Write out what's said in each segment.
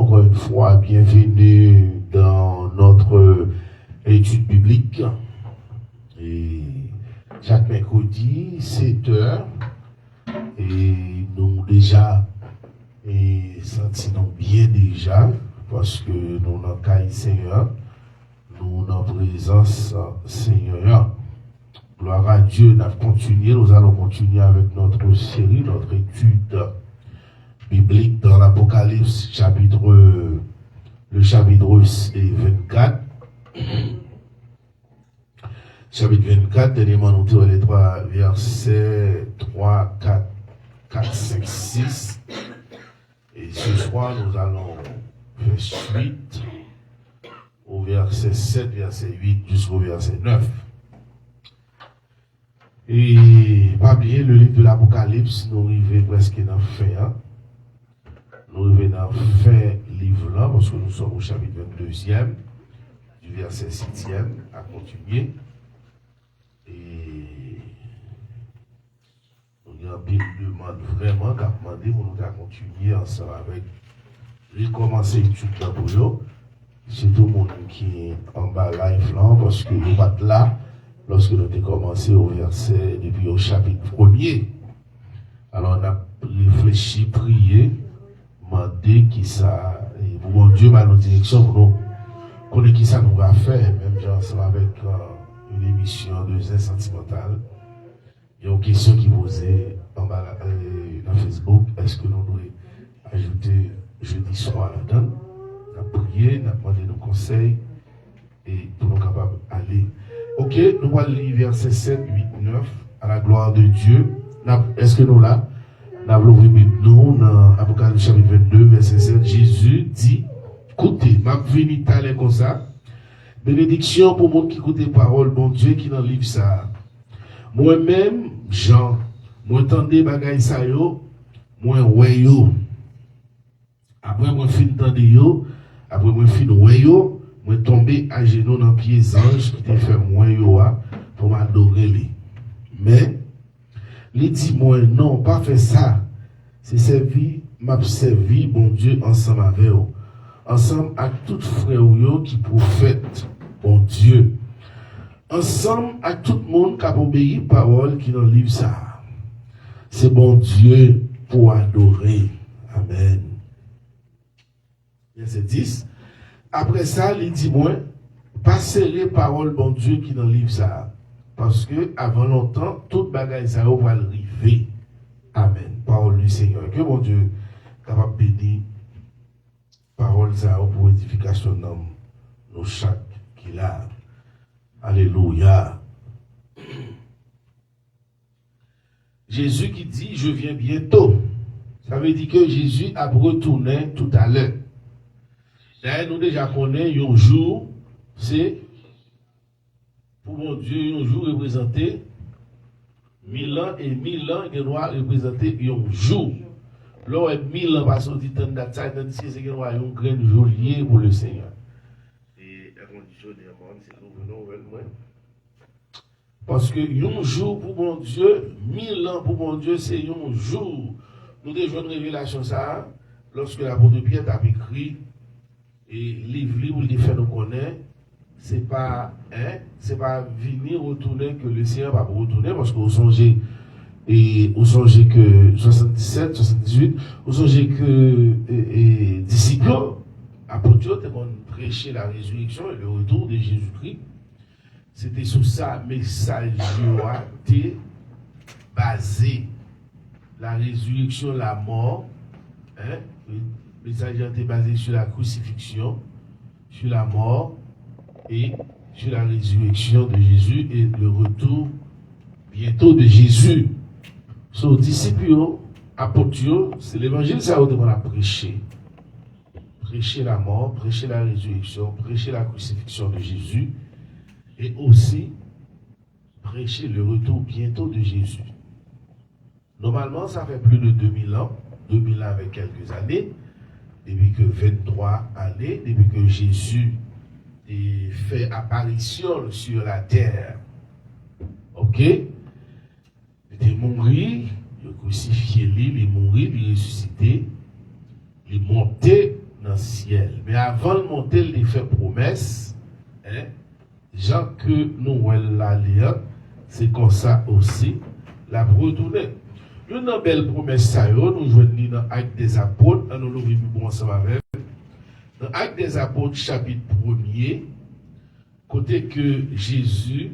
encore une fois, bienvenue dans notre étude biblique. Et chaque mercredi, 7h, et nous déjà sentis bien déjà, parce que nous dans le Seigneur, nous dans la présence Seigneur. Gloire à Dieu, nous allons continuer avec notre série, notre étude biblique dans l'Apocalypse, le chapitre 24. Chapitre 24, dernièrement, nous tirons les trois versets 3, 4, 5, 6. Et ce soir, nous allons faire suite au verset 7, verset 8 jusqu'au verset 9. Et pas oublier le livre de l'Apocalypse, nous arrivons presque dans la fin. Nous arrivons dans la fin livre là, parce que nous sommes au chapitre 22e, du verset 6e, à continuer. Et nous avons bien demandé vraiment qu'à demander pour nous continuer ensemble avec recommencer l'étude pour nous. C'est tout le monde qui est en bas live là, parce que nous sommes là. Lorsque nous avons commencé au verset, depuis au chapitre 1er, alors on a réfléchi, prié, demandé qui ça, et pour mon Dieu, nos directions, pour nous connaître qui ça nous va faire, même genre ensemble avec une émission de Zen Sentimental. Il y a une question qui posait en bas dans Facebook, est-ce que nous devons ajouter jeudi soir là-dedans? On a prié, on a demandé nos conseils, et pour nous capables d'aller. Ok, nous allons lire verset 7, 8, 9, à la gloire de Dieu. Est-ce que nous là? Nous avons ouvert nous dans Apocalypse chapitre 22, verset 7. Jésus dit, écoutez, ma venue t'allait comme ça. Bénédiction pour moi qui écoute les paroles, bon Dieu qui dans le livre ça. Moi-même, Jean, moi entendez bagaille ça yo, moi ouais yo. Après moi fin tande yo, après moi fin ouais yo. Je suis tombé à genoux dans les pieds anges qui te fait moins yoa pour m'adorer lui. Mais, il dit moi non, pas faire ça. C'est servi, m'a servi, bon Dieu, ensemble avec vous. Ensemble avec tout frère qui prophète, bon Dieu. Ensemble avec tout le monde qui a obéi parole qui dans le livre ça. C'est bon Dieu pour adorer. Amen. Verset 10. Après ça, il dit moi, passez les paroles, bon Dieu, qui dans le livre ça. Parce que, avant longtemps, toute bagaille ça va arriver. Amen. Parole du Seigneur. Que mon Dieu capable de bénir parole ça pour édification de nos chaque qu'il a. Alléluia. Jésus qui dit, je viens bientôt. Ça veut dire que Jésus a retourné tout à l'heure. D'ailleurs, nous déjà connaissons un jour, c'est pour mon Dieu, un jour représenté 1000 ans et 1000 ans qui doit représenter un jour. Là, 1000 ans pas sorti tant de ça, tandis que c'est un grand jour lié pour le Seigneur. Et la condition des monde, c'est nous venons parce que un jour pour mon Dieu, 1000 ans pour mon Dieu, c'est un jour. Nous devons une révélation ça, lorsque l'apôtre Pierre a écrit. Et livre où il fait nous connaître, c'est pas venir retourner que le Seigneur va retourner, parce que vous songez que 77, 78, vous songez que disciples, apôtres, ont prêché la résurrection et le retour de Jésus-Christ. C'était sur ça, message a été basé. La résurrection, la mort, le message a été basé sur la crucifixion, sur la mort et sur la résurrection de Jésus et le retour bientôt de Jésus. So, disciples, apôtres, c'est l'évangile ça qu'on a prêché. Prêcher la mort, prêcher la résurrection, prêcher la crucifixion de Jésus et aussi prêcher le retour bientôt de Jésus. Normalement, ça fait plus de 2000 ans avec quelques années. Depuis que 23 années, depuis que Jésus fait apparition sur la terre. Ok? Il était mort, il est crucifié, il est mort, il est ressuscité, il est monté dans le ciel. Mais avant de monter, il fait promesse. Hein? Jean que nous la lire, c'est comme ça aussi, la retourner. Une belle promesse, ça nous jouons dans l'Acte des Apôtres, nous l'ouvrons bon ensemble avec. Dans l'Acte des Apôtres, chapitre 1er, côté que Jésus,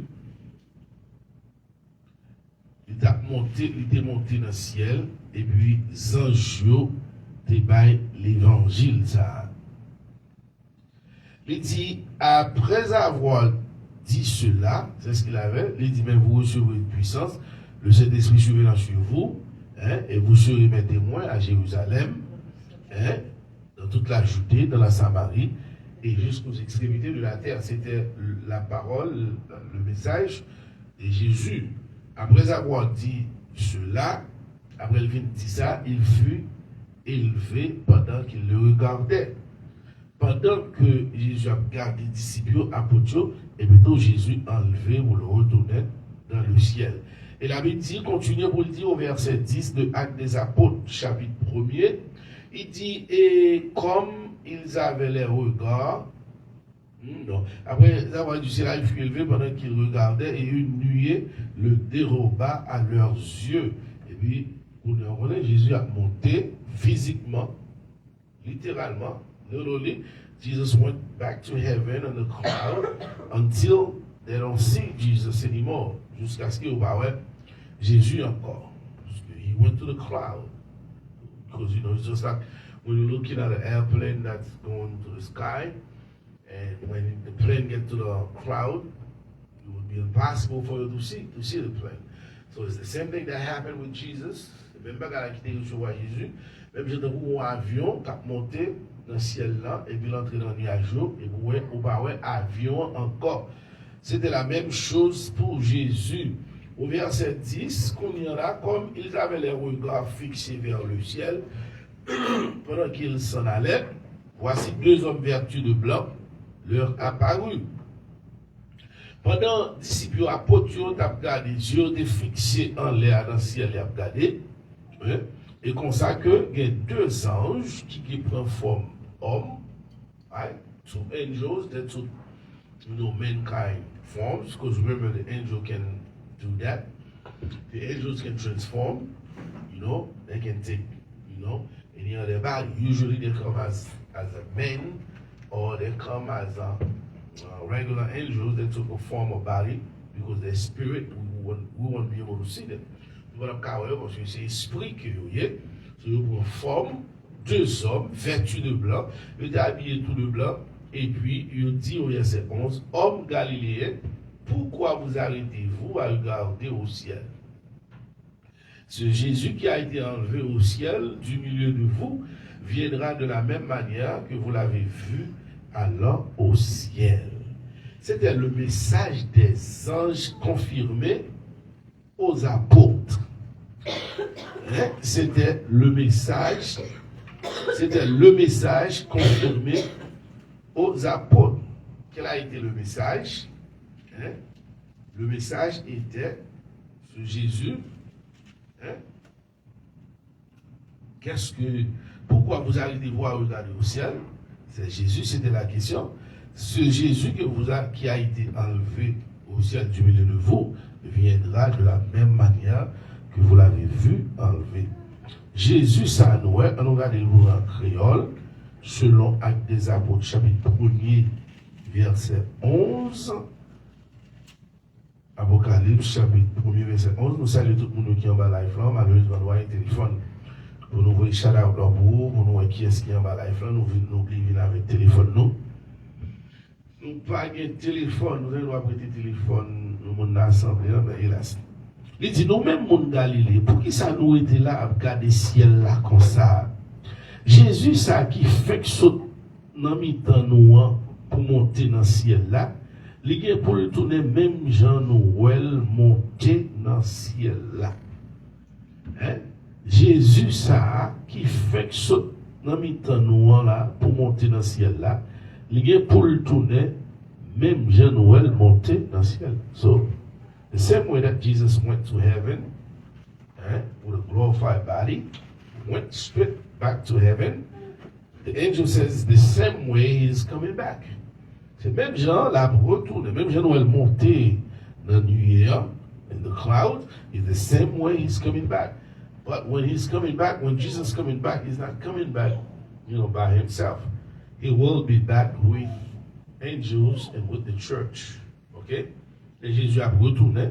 il était monté dans le ciel, et puis, anges débaillent l'évangile, ça. Il dit, après avoir dit cela, c'est ce qu'il avait, il dit, mais vous recevrez une puissance, le Saint-Esprit surviendra sur vous, hein, et vous serez mes témoins à Jérusalem, hein, dans toute la Judée, dans la Samarie, et jusqu'aux extrémités de la terre. C'était la parole, le message de Jésus. Après avoir dit cela, après il vient de dire ça, il fut élevé pendant qu'il le regardait. Pendant que Jésus a gardé les disciples, apôtres, et bientôt Jésus enlevé ou le retournait dans le ciel. Et la Bible dit, continue pour le dire au verset 10 de Actes des Apôtres, chapitre 1er, il dit, et comme ils avaient les regards, non. Après avoir dit cela, il fut élevé pendant qu'ils regardaient, et une nuée le déroba à leurs yeux. Et puis, on est, Jésus a monté physiquement, littéralement, literally. Jesus went back to heaven on the cloud until they don't see Jesus anymore. Jusqu'à ce qu'il voit Jésus encore. He went to the cloud. Because, you know, it's just like when you're looking at an airplane that's going to the sky, and when the plane gets to the cloud, it would be impossible for you to see the plane. So it's the same thing that happened with Jesus. Même pas qu'à quitter recevoir Jésus. Même j'ai un avion qui a monté dans le ciel là, et puis l'entrée dans le nuage, et vous voyez, ou pas ouais, avion encore. C'était la même chose pour Jésus. Au verset 10, qu'on y en a, comme ils avaient les regards fixés vers le ciel, pendant qu'ils s'en allaient, voici deux hommes vêtus de blanc leur apparus. Pendant les disciples apôtres ont regardé, les yeux étaient fixés en l'air dans le ciel, ils ont regardé, et comme ça que il y a deux anges qui prennent forme homme, right? Two angels that took, you know, mankind forms, because remember the angel can do that. The angels can transform, you know, they can take, you know, any other body. Usually they come as a man, or they come as a regular angels that took a form of body, because their spirit, we won't be able to see them. Voilà, parce que c'est esprit que vous voyez. So, ils prennent forme, deux hommes vêtus de blanc, ils étaient habillés tout de blanc, et puis il dit au verset 11, hommes galiléens, pourquoi vous arrêtez-vous à regarder au ciel? Ce Jésus qui a été enlevé au ciel du milieu de vous viendra de la même manière que vous l'avez vu allant au ciel. C'était le message des anges confirmé aux apôtres. C'était le message confirmé aux apôtres. Quel a été le message? Le message était sur Jésus. Pourquoi vous arrêtez de voir regarder au ciel? C'est Jésus, c'était la question. Ce Jésus qui a été enlevé au ciel du milieu de vous viendra de la même manière que vous l'avez vu enlevé. Jésus, ça nous regarde le mot en créole, selon Actes des Apôtres, chapitre 1er, verset 11. Apocalypse, chapitre 1er, verset 11. Nous saluons tout le monde qui est en bas live là, malheureusement, nous avons un téléphone. Pour nous voir shout out pour vous, pour nous voir qui est-ce qui est en bas live là, nous venons avec le téléphone nous. Nous pas de téléphone, nous allons prêter téléphone, nous sommes assemblés, mais hélas. Il dit, nous-mêmes, mon Galilée, pour qui ça nous était là à regarder le ciel là comme ça? Jésus, ça qui fait que saute dans mi-temps nous pour monter dans le ciel là, il est pour le tourner même Jean Noël monter dans le ciel là. Jésus, ça qui fait que saute dans mi-temps nous là pour monter dans le ciel là, il est pour le tourner même Jean Noël monter dans le ciel. So, the same way that Jesus went to heaven with a glorified body, went straight back to heaven, the angel says the same way he's coming back. C'est même Jean la retourne, même Jean où elle montait dans le nuage, in the cloud, is the same way he's coming back. But when he's coming back, when Jesus is coming back, he's not coming back, by himself. He will be back with angels and with the church. Okay? Et Jésus a retourné.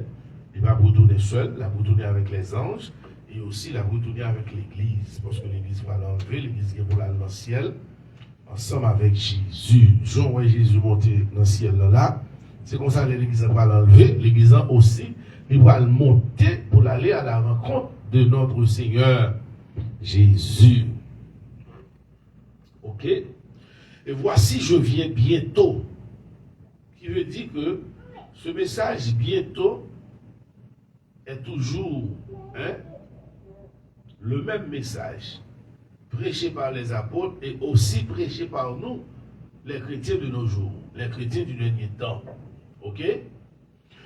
Il va retourner seul, il va retourner avec les anges, et aussi il va retourner avec l'église. Parce que l'église va l'enlever, l'église va voler dans le ciel, ensemble avec Jésus. Jean voit Jésus monter dans le ciel là. C'est comme ça que l'église va l'enlever, l'église aussi, il va le monter pour aller à la rencontre de notre Seigneur Jésus. Ok? Et voici, je viens bientôt. Qui veut dire que ce message bientôt est toujours le même message prêché par les apôtres et aussi prêché par nous, les chrétiens de nos jours, les chrétiens du dernier temps. Ok?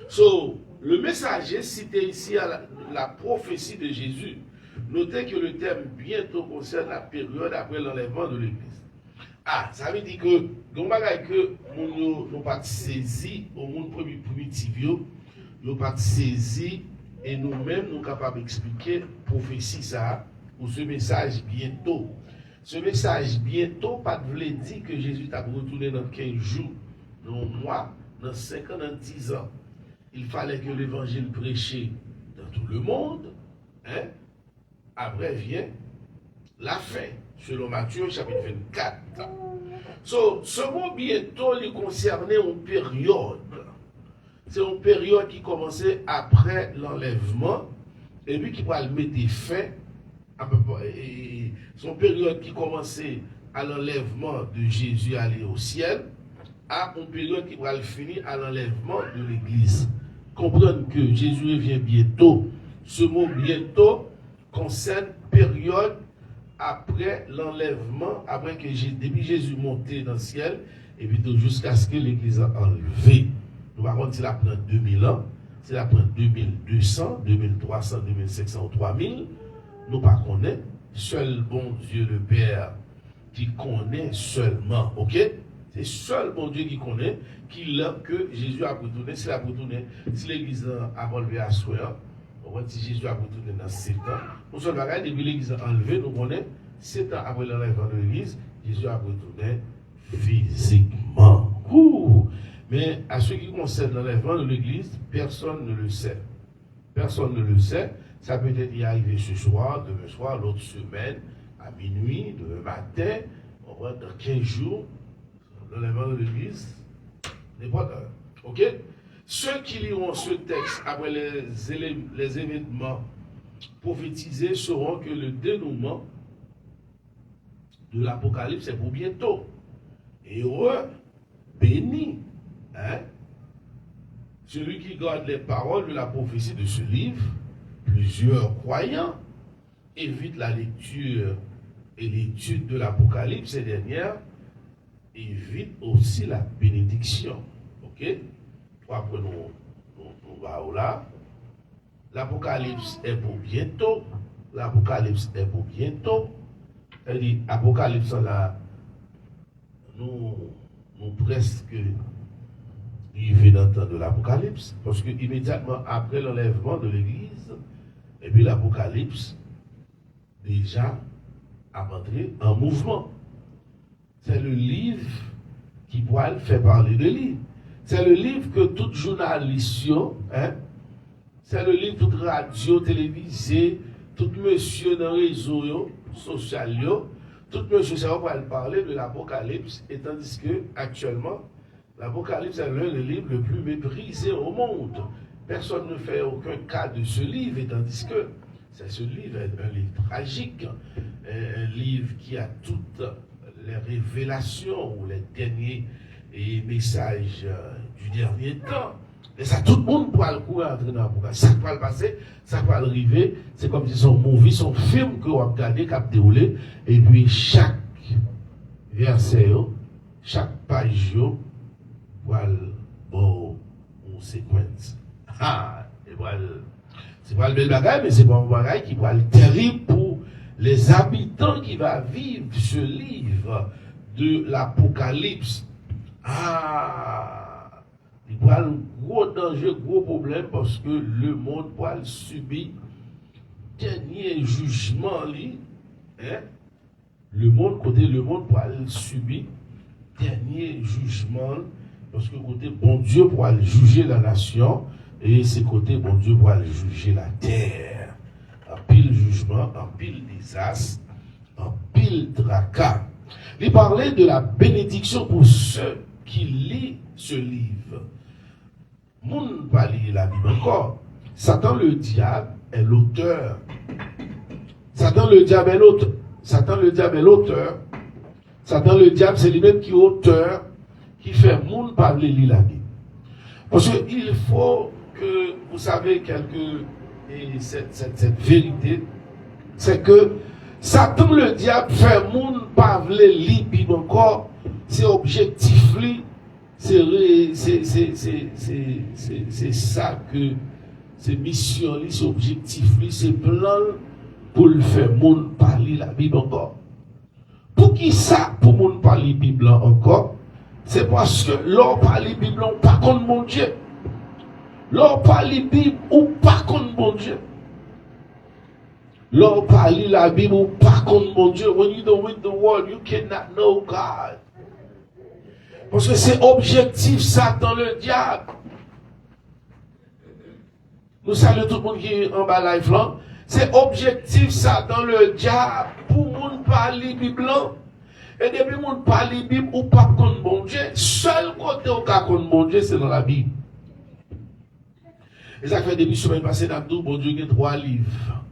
So, le messager cité ici à la prophétie de Jésus. Notez que le terme bientôt concerne la période après l'enlèvement de l'Église. Ah, ça veut dire que, donc, que nous pas saisi au monde primitif, nous pas saisi et nous-mêmes nous capables d'expliquer prophétie ça ou ce message bientôt. Ce message bientôt, pas de voulait dire que Jésus t'a retourné dans 15 jours, dans un mois, dans 5 ans, dans 10 ans. Il fallait que l'évangile prêché dans tout le monde. Après vient la fin, selon Matthieu chapitre 24. Ce mot bientôt, il concernait une période. C'est une période qui commençait après l'enlèvement et puis qui va le mettre fin à peu près. C'est une période qui commençait à l'enlèvement de Jésus aller au ciel à une période qui va le finir à l'enlèvement de l'Église. Comprendre que Jésus vient bientôt. Ce mot bientôt concerne période après l'enlèvement, après que depuis Jésus monté dans le ciel, et puis jusqu'à ce que l'Église a enlevé. Nous par contre, s'il a pris 2000 ans, s'il a pris 2200, 2300, 2500 ou 3000, nous pas connaît. Seul bon Dieu le Père qui connaît seulement, ok? C'est seul bon Dieu qui connaît, que Jésus a retourné, s'il a retourné, si l'Église a enlevé à soi, si Jésus a retourné dans 7 ans, nous sommes là, depuis l'Église a enlevé, nous connaissons 7 ans après l'enlèvement de l'Église, Jésus a retourné physiquement. Mais à ce qui concerne l'enlèvement de l'Église, personne ne le sait. Personne ne le sait. Ça peut être y arriver ce soir, demain soir, l'autre semaine, à minuit, demain matin, dans 15 jours, l'enlèvement de l'Église n'est pas là. Ok? Ceux qui liront ce texte après les événements prophétisés sauront que le dénouement de l'Apocalypse est pour bientôt. Heureux, béni, celui qui garde les paroles de la prophétie de ce livre. Plusieurs croyants évitent la lecture et l'étude de l'Apocalypse ces dernières, évitent aussi la bénédiction. Ok? Après nous va là. L'Apocalypse est pour bientôt. L'Apocalypse est pour bientôt. C'est-à-dire, Apocalypse là, nous presque arrivés dans le temps de l'Apocalypse, parce que immédiatement après l'enlèvement de l'Église, et puis l'Apocalypse déjà a entré en mouvement. C'est le livre qui pourra faire parler de lui. C'est le livre que tout journaliste, c'est le livre toute radio, télévisée, tout monsieur dans les réseaux sociaux, tout monsieur ça va parler de l'Apocalypse, et tandis que actuellement, l'Apocalypse est l'un des livres le plus méprisé au monde. Personne ne fait aucun cas de ce livre, et tandis que ce livre est un livre tragique, un livre qui a toutes les révélations ou les derniers messages du dernier temps. Et ça, tout le monde pourra le courir entrer dans l'Apocalypse. Ça va le passer, ça va arriver. C'est comme si son movie, son film que vous regardez, qui a déroulé, et puis chaque verset, chaque page, voilà, bon, on séquence. Ah, et voilà, c'est pas le bel bagage, mais c'est pas un bagage qui va être terrible pour les habitants qui vont vivre ce livre de l'Apocalypse, il y a un gros danger, gros problème, parce que le monde va subir dernier jugement, le monde va subir dernier jugement, parce que côté bon Dieu pour aller juger la nation, et c'est côté bon Dieu pour aller juger la terre. En pile jugement, en pile désastre, en pile tracas. Il parlait de la bénédiction pour ceux qui lisent ce livre. Moun pas lire la Bible encore. Satan le diable est l'auteur. Satan le diable est l'auteur. Satan le diable c'est lui-même qui est auteur, qui fait moun pas lire la Bible. Parce qu'il faut que vous savez cette vérité, c'est que Satan le diable fait moun pas lire la Bible encore. C'est objectif lui. C'est ça que c'est mission, c'est objectif, c'est plan pour le faire moun parler la Bible encore. Pour qui ça, pour moun parler la Bible encore, c'est parce que l'on parle la Bible, on pas contre mon Dieu. L'on parle la Bible, ou pas contre mon Dieu. L'on parle la Bible, ou pas contre mon Dieu. When you don't read the word, you cannot know God. Parce que c'est objectif Satan le diable. Nous saluons tout le monde qui est en bas live là. C'est objectif Satan le diable pour moun parler Bible. Et depuis moun parler Bible ou pas contre bon Dieu, seul côté au cas contre bon Dieu c'est dans la Bible. Et ça fait depuis semaine passée dans tout bon Dieu il y a 3 livres.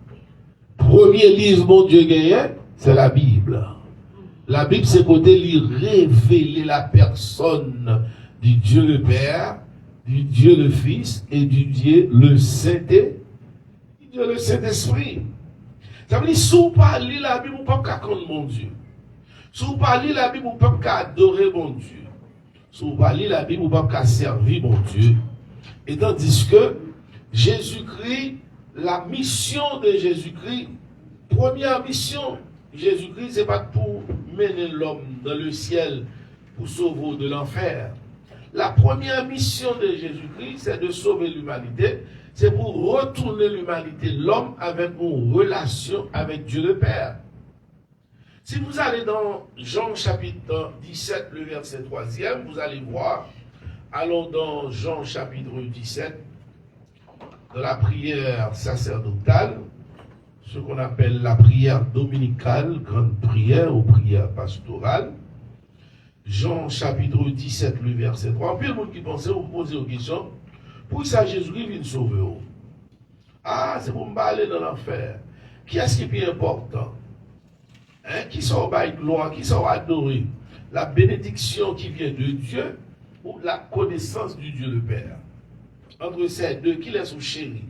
Premier livre bon Dieu gagne, c'est la Bible. La Bible, c'est côté lui révéler la personne du Dieu le Père, du Dieu le Fils et du Dieu le Saint-Esprit. Ça veut dire, si vous parlez la Bible, vous ne pouvez pas contre mon Dieu. Si vous parlez la Bible, vous ne pouvez pas adorer mon Dieu. Si vous parlez la Bible, vous ne pouvez pas servir mon Dieu. Et tandis que Jésus-Christ, la mission de Jésus-Christ, première mission, Jésus-Christ, ce n'est pas pour mener l'homme dans le ciel pour sauver de l'enfer. La première mission de Jésus-Christ, c'est de sauver l'humanité. C'est pour retourner l'humanité, l'homme, avec une relation avec Dieu le Père. Si vous allez dans Jean chapitre 17, le verset 3e, vous allez voir, allons dans Jean chapitre 17, dans la prière sacerdotale, ce qu'on appelle la prière dominicale, grande prière ou prière pastorale. Jean chapitre 17, le verset 3. Puis le monde qui pensait, vous posez aux questions, pour ça Jésus-Christ vient sauver. Ah, c'est pour me aller dans l'enfer. Qui est-ce qui est plus important? Qui sont by gloire, qui sont adorés? La bénédiction qui vient de Dieu ou la connaissance du Dieu le Père? Entre ces deux, qui est son chéri?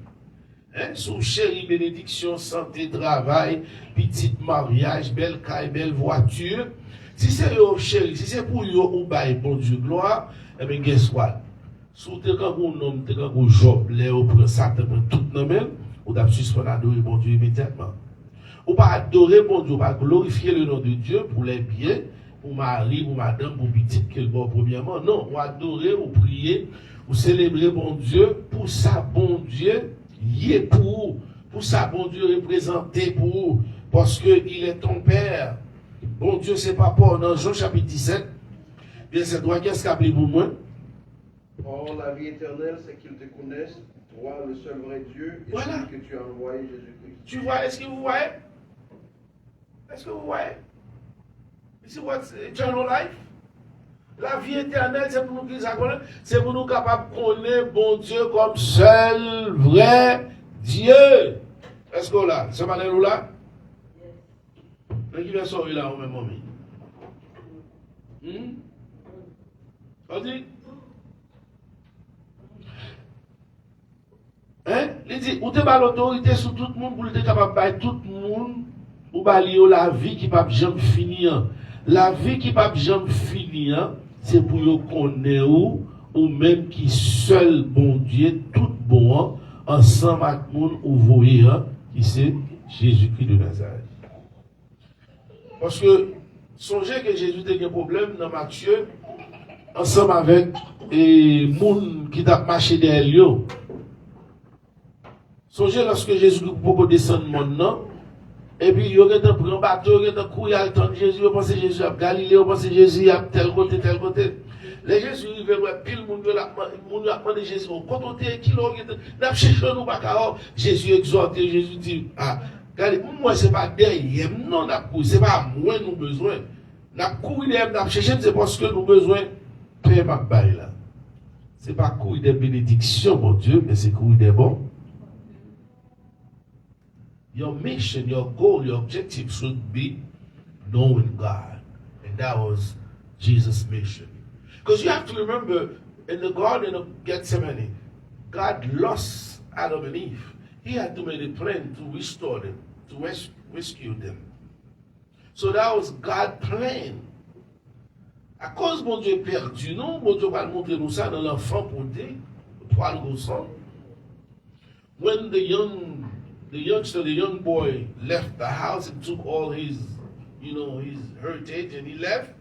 Son chéri, bénédiction, santé, travail, petit mariage, belle caille, belle voiture. Si c'est yo chéri, si c'est pour yo ou bail bon Dieu gloire, eh bien, guess what? Si vous êtes un homme, vous êtes un job, vous prenez ça, vous tout le monde, vous avez suspendre adorer bon Dieu immédiatement. Vous ne pas adorer bon Dieu, vous pas glorifier le nom de Dieu pour les biens, pour mari, pour madame, pour petit, que le bon premièrement. Non, vous adorer, vous prier, vous célébrer bon Dieu, pour ça, bon Dieu, il est pour ça, bon Dieu représenté pour, parce qu'il est ton Père. Bon Dieu, c'est pas pour dans Jean chapitre 17, bien c'est toi qui est appelé pour moi. Or, la vie éternelle, c'est qu'ils te connaissent, toi, le seul vrai Dieu, et voilà. celui que tu as envoyé, Jésus-Christ. Tu vois, est-ce que vous voyez? Est-ce que vous voyez? Ici, what's eternal life? La vie éternelle, c'est pour nous qui ça connaît, c'est pour nous capables de connaître bon Dieu comme seul vrai Dieu. Est-ce que là, ce matin nous là? Mais qui va sauver là au même moment? On dit? Il dit, ou te bat l'autorité sur tout le monde pour être capable de battre tout le monde, ou bali la vie qui ne peut jamais finir. La vie qui ne peut jamais finir, c'est pour vous connaître ou même qui seul bon Dieu, tout bon, ensemble avec le monde, ou voyez, qui c'est Jésus-Christ de Nazareth. Parce que, songez que Jésus a un problème dans Matthieu, ensemble avec les gens qui ont marché derrière lui. Songez lorsque Jésus peut descendre maintenant, et puis il y aurait pris un bateau, il y aurait courir à attendre Jésus, on pense Jésus à Galilée, on pense Jésus à tel côté, tel côté. Les Jésus arrivent, pile le monde a demandé Jésus, quand on était qui n'a cherché nous pas car Jésus exhorte, Jésus dit, ah, regardez, moi c'est pas derrière, non, c'est pas moi nous besoin. N'a courir derrière, n'a cherché, c'est parce que nous besoin paix ma baille là. C'est pas courir des bénédictions, mon Dieu, mais c'est courir des bons. Your mission, your goal, your objective should be knowing God. And that was Jesus' mission. Because you have to remember, in the Garden of Gethsemane, God lost Adam and Eve. He had to make a plan to restore them, to rescue them. So that was God's plan. À cause mon Dieu est perdu, non? Mon Dieu va montrer nous ça dans l'enfant pour dire, pour le sang. When the young boy left the house and took all his, his heritage and he left,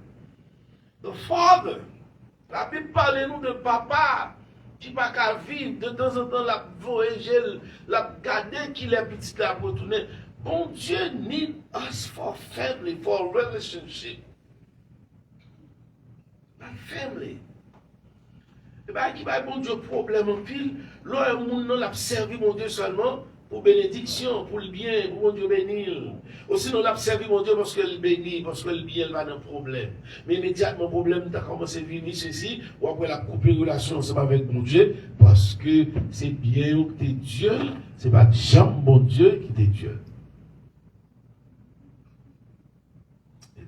the father, la Bible parle nous de papa qui pas qu'à vivre, de temps en temps la voyager, la garder qu'il est petit là pour retourner. Bon Dieu need us for family, for relationship. La family. Et bien, qui va bon Dieu problème en pile, là, on n'a servi mon Dieu seulement pour bénédiction, pour le bien, pour mon Dieu bénir. Aussi, on l'a servi mon Dieu parce que le bénit, parce que le bien va dans le problème. Mais immédiatement, le problème, tu as commencé à vivre ceci, ou après la couper relation ensemble avec mon Dieu, parce que c'est bien que tu es Dieu, c'est pas jamais mon Dieu qui t'est Dieu.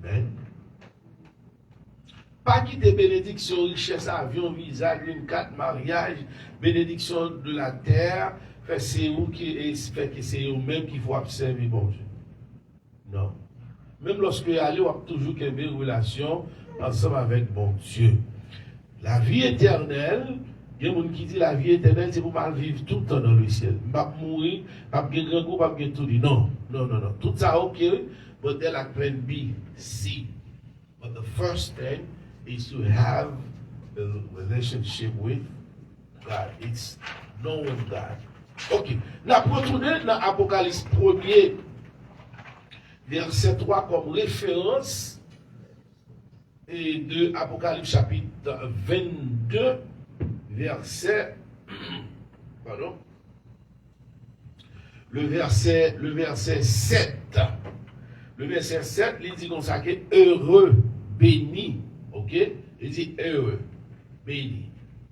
Amen. Pas quitter bénédiction, richesse, avion, visa, green card, mariage, bénédiction de la terre, fait c'est vous qui fait que c'est vous-même qu'il faut observer bon Dieu. Non. Même lorsque vous allez, vous avez toujours une relation ensemble avec bon Dieu. La vie éternelle, il y a des gens qui disent la vie éternelle, c'est pour mal vivre tout le temps dans le ciel. Pas mourir, pas de grand goût, pas de tout dit. Non, non, non, non. Tout ça, ok, but then like plan B, C. But the first thing is to have a relationship with God. It's knowing God. Ok. Là, pour retourner dans Apocalypse 1er, verset 3 comme référence, et de Apocalypse chapitre 22, verset, pardon, le verset 7. Le verset 7, il dit comme ça que heureux, béni, ok? Il dit heureux, béni.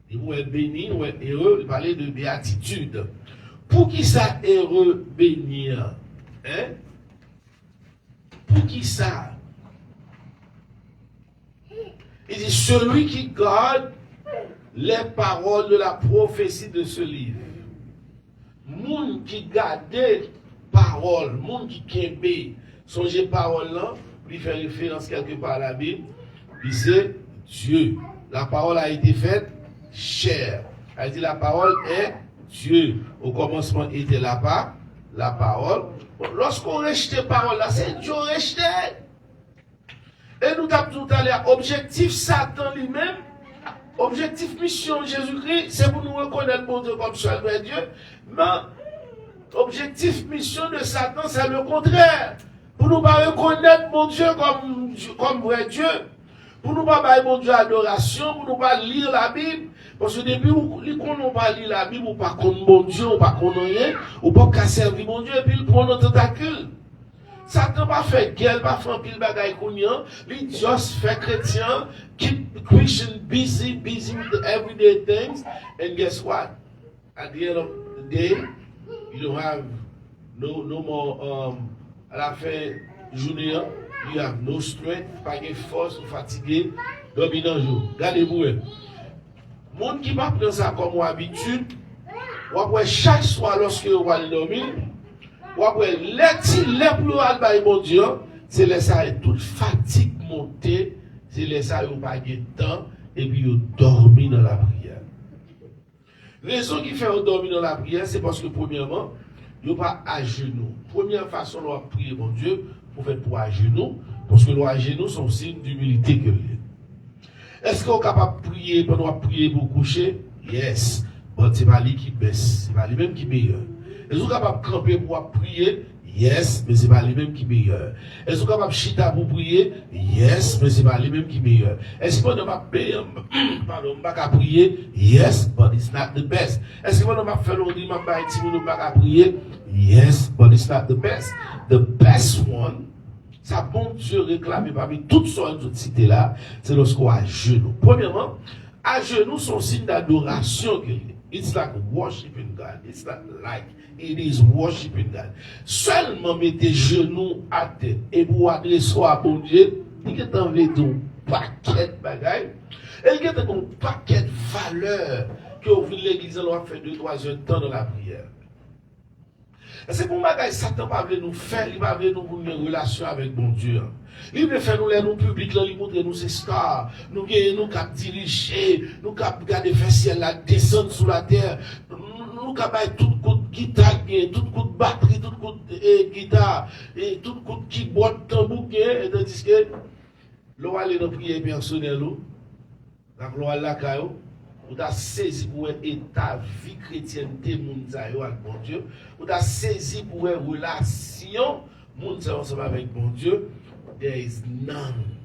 Il vous êtes béni, ou heureux, il parlait de béatitude. Pour qui ça heureux, béni? Hein? Pour qui ça? Il dit celui qui garde les paroles de la prophétie de ce livre. Moun qui garde paroles, moun qui kembe, songez paroles là, lui fait référence quelque part à la Bible, il c'est Dieu. La parole a été faite chair. Elle dit la parole est Dieu. Au commencement était la parole. Lorsqu'on rejette parole là, c'est Dieu rejeté. Et nous avons tout à l'heure, objectif Satan lui-même, objectif mission Jésus-Christ, c'est pour nous reconnaître bon Dieu comme seul vrai Dieu. Mais objectif mission de Satan, c'est le contraire. Pour nous pas reconnaître mon Dieu comme vrai Dieu. Pour nous pas bailler mon Dieu adoration, pour nous pas lire la Bible. Parce que depuis qu'on n'a pas lu la Bible, ou pas contre mon Dieu, ou pas contre rien, ou pas qu'à servir mon Dieu, et puis il prend nos tentacules. Satan pas fait gueule, pas fait pile bagaille kounyan, il just fait chrétien, keep Christian busy with the everyday things, and guess what? At the end of the day, you don't have no more, à la fin journée, you have no strength, pas de force, ou fatigué, dormir dans le jour. Regardez-vous. Monde qui va prendre ça comme habitude, ou après chaque soir lorsque vous allez dormir, ou après les plus albaï mon Dieu, c'est laisser toute fatigue monter, c'est laisser vous pas de temps, et puis vous dormir dans la prière. Raison qui fait vous dormir dans la prière, c'est parce que premièrement, vous pas à genoux. Première façon de prier mon Dieu, vous faites pour à genoux, Parce que le genou sont signe d'humilité que lui. Est-ce qu'on est capable de prier pendant prier pour coucher? Yes. Bon, c'est pas lui qui baisse, c'est pas lui-même qui est meilleur. Est-ce qu'on est capable de camper pour prier? Yes, mais c'est pas lui-même qui est meilleur. Est-ce qu'on est capable de chita pour prier? Yes, mais c'est pas lui-même qui est meilleur. Est-ce qu'on est capable de prier? Yes, but it's not the best. Est-ce qu'on est capable de faire le prier? Yes, but it's not the best. The best one, ça bon Dieu réclame parmi toutes sortes de cités là, c'est lorsqu'on est à genoux. Premièrement, à genoux, son signe d'adoration. It's like worshiping God. It's not like, it is worshiping God. Seulement mettez genoux à terre et vous adressez à bon Dieu, il y a un paquet de bagailles, et il y a un paquet de valeurs que vous voulez l'église on va faire 2-3 heures de temps dans la prière. C'est pour ça que Satan va nous faire, il va nous pour une relation avec mon Dieu. Il veut faire nous les nous publics, il montre nous ces stars, nous cap diriger, nous cap garder le ciel là, descendre sous la terre, nous cap tout coup de guitare, tout coup de batterie, tout coup de guitare, et tout coup de keyboard, tambour, et tandis que l'on va aller dans la prière personnelle, la gloire la caillou. Vous avez saisi pour un état vie chrétienté, avec mon Dieu. Vous avez saisi pour une relation, ensemble avec mon Dieu. There is none.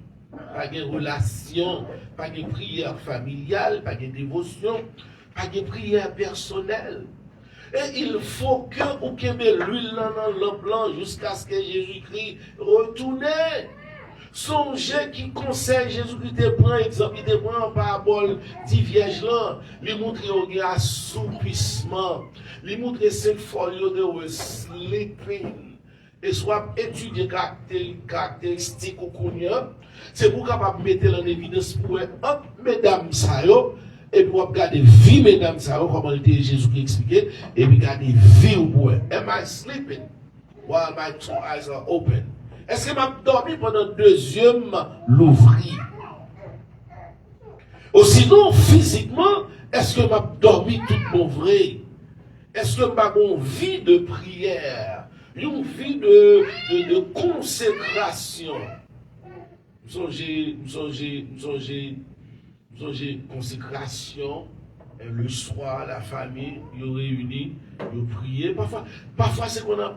Pas de relation, pas de prière familiale, pas de dévotion, pas de prière personnelle. Et il faut que vous mettez l'huile dans le blanc jusqu'à ce que Jésus-Christ retourne. Songez qui conseille Jésus-Christ te prend exemple, il te prend en parabole dit vierge là, lui montre un assoupissement, lui montre cette folie de sleeping, et soit étudier caractéristiques au cognac, c'est pour capable mettre en évidence pour entre mesdames ça yo, et puis regarder vie mesdames ça yo, comment était Jésus-Christ expliqué, et puis regarder vie au bout. Am I sleeping while my two eyes are open? Est-ce que m'a dormi pendant deuxième l'ouvrir? Ou sinon, physiquement, est-ce que m'a dormi tout mon vrai? Est-ce que m'a une vie de prière? Une vie de consécration? Songez consécration, le soir, la famille, ils réunis, ils prient. Parfois c'est qu'on a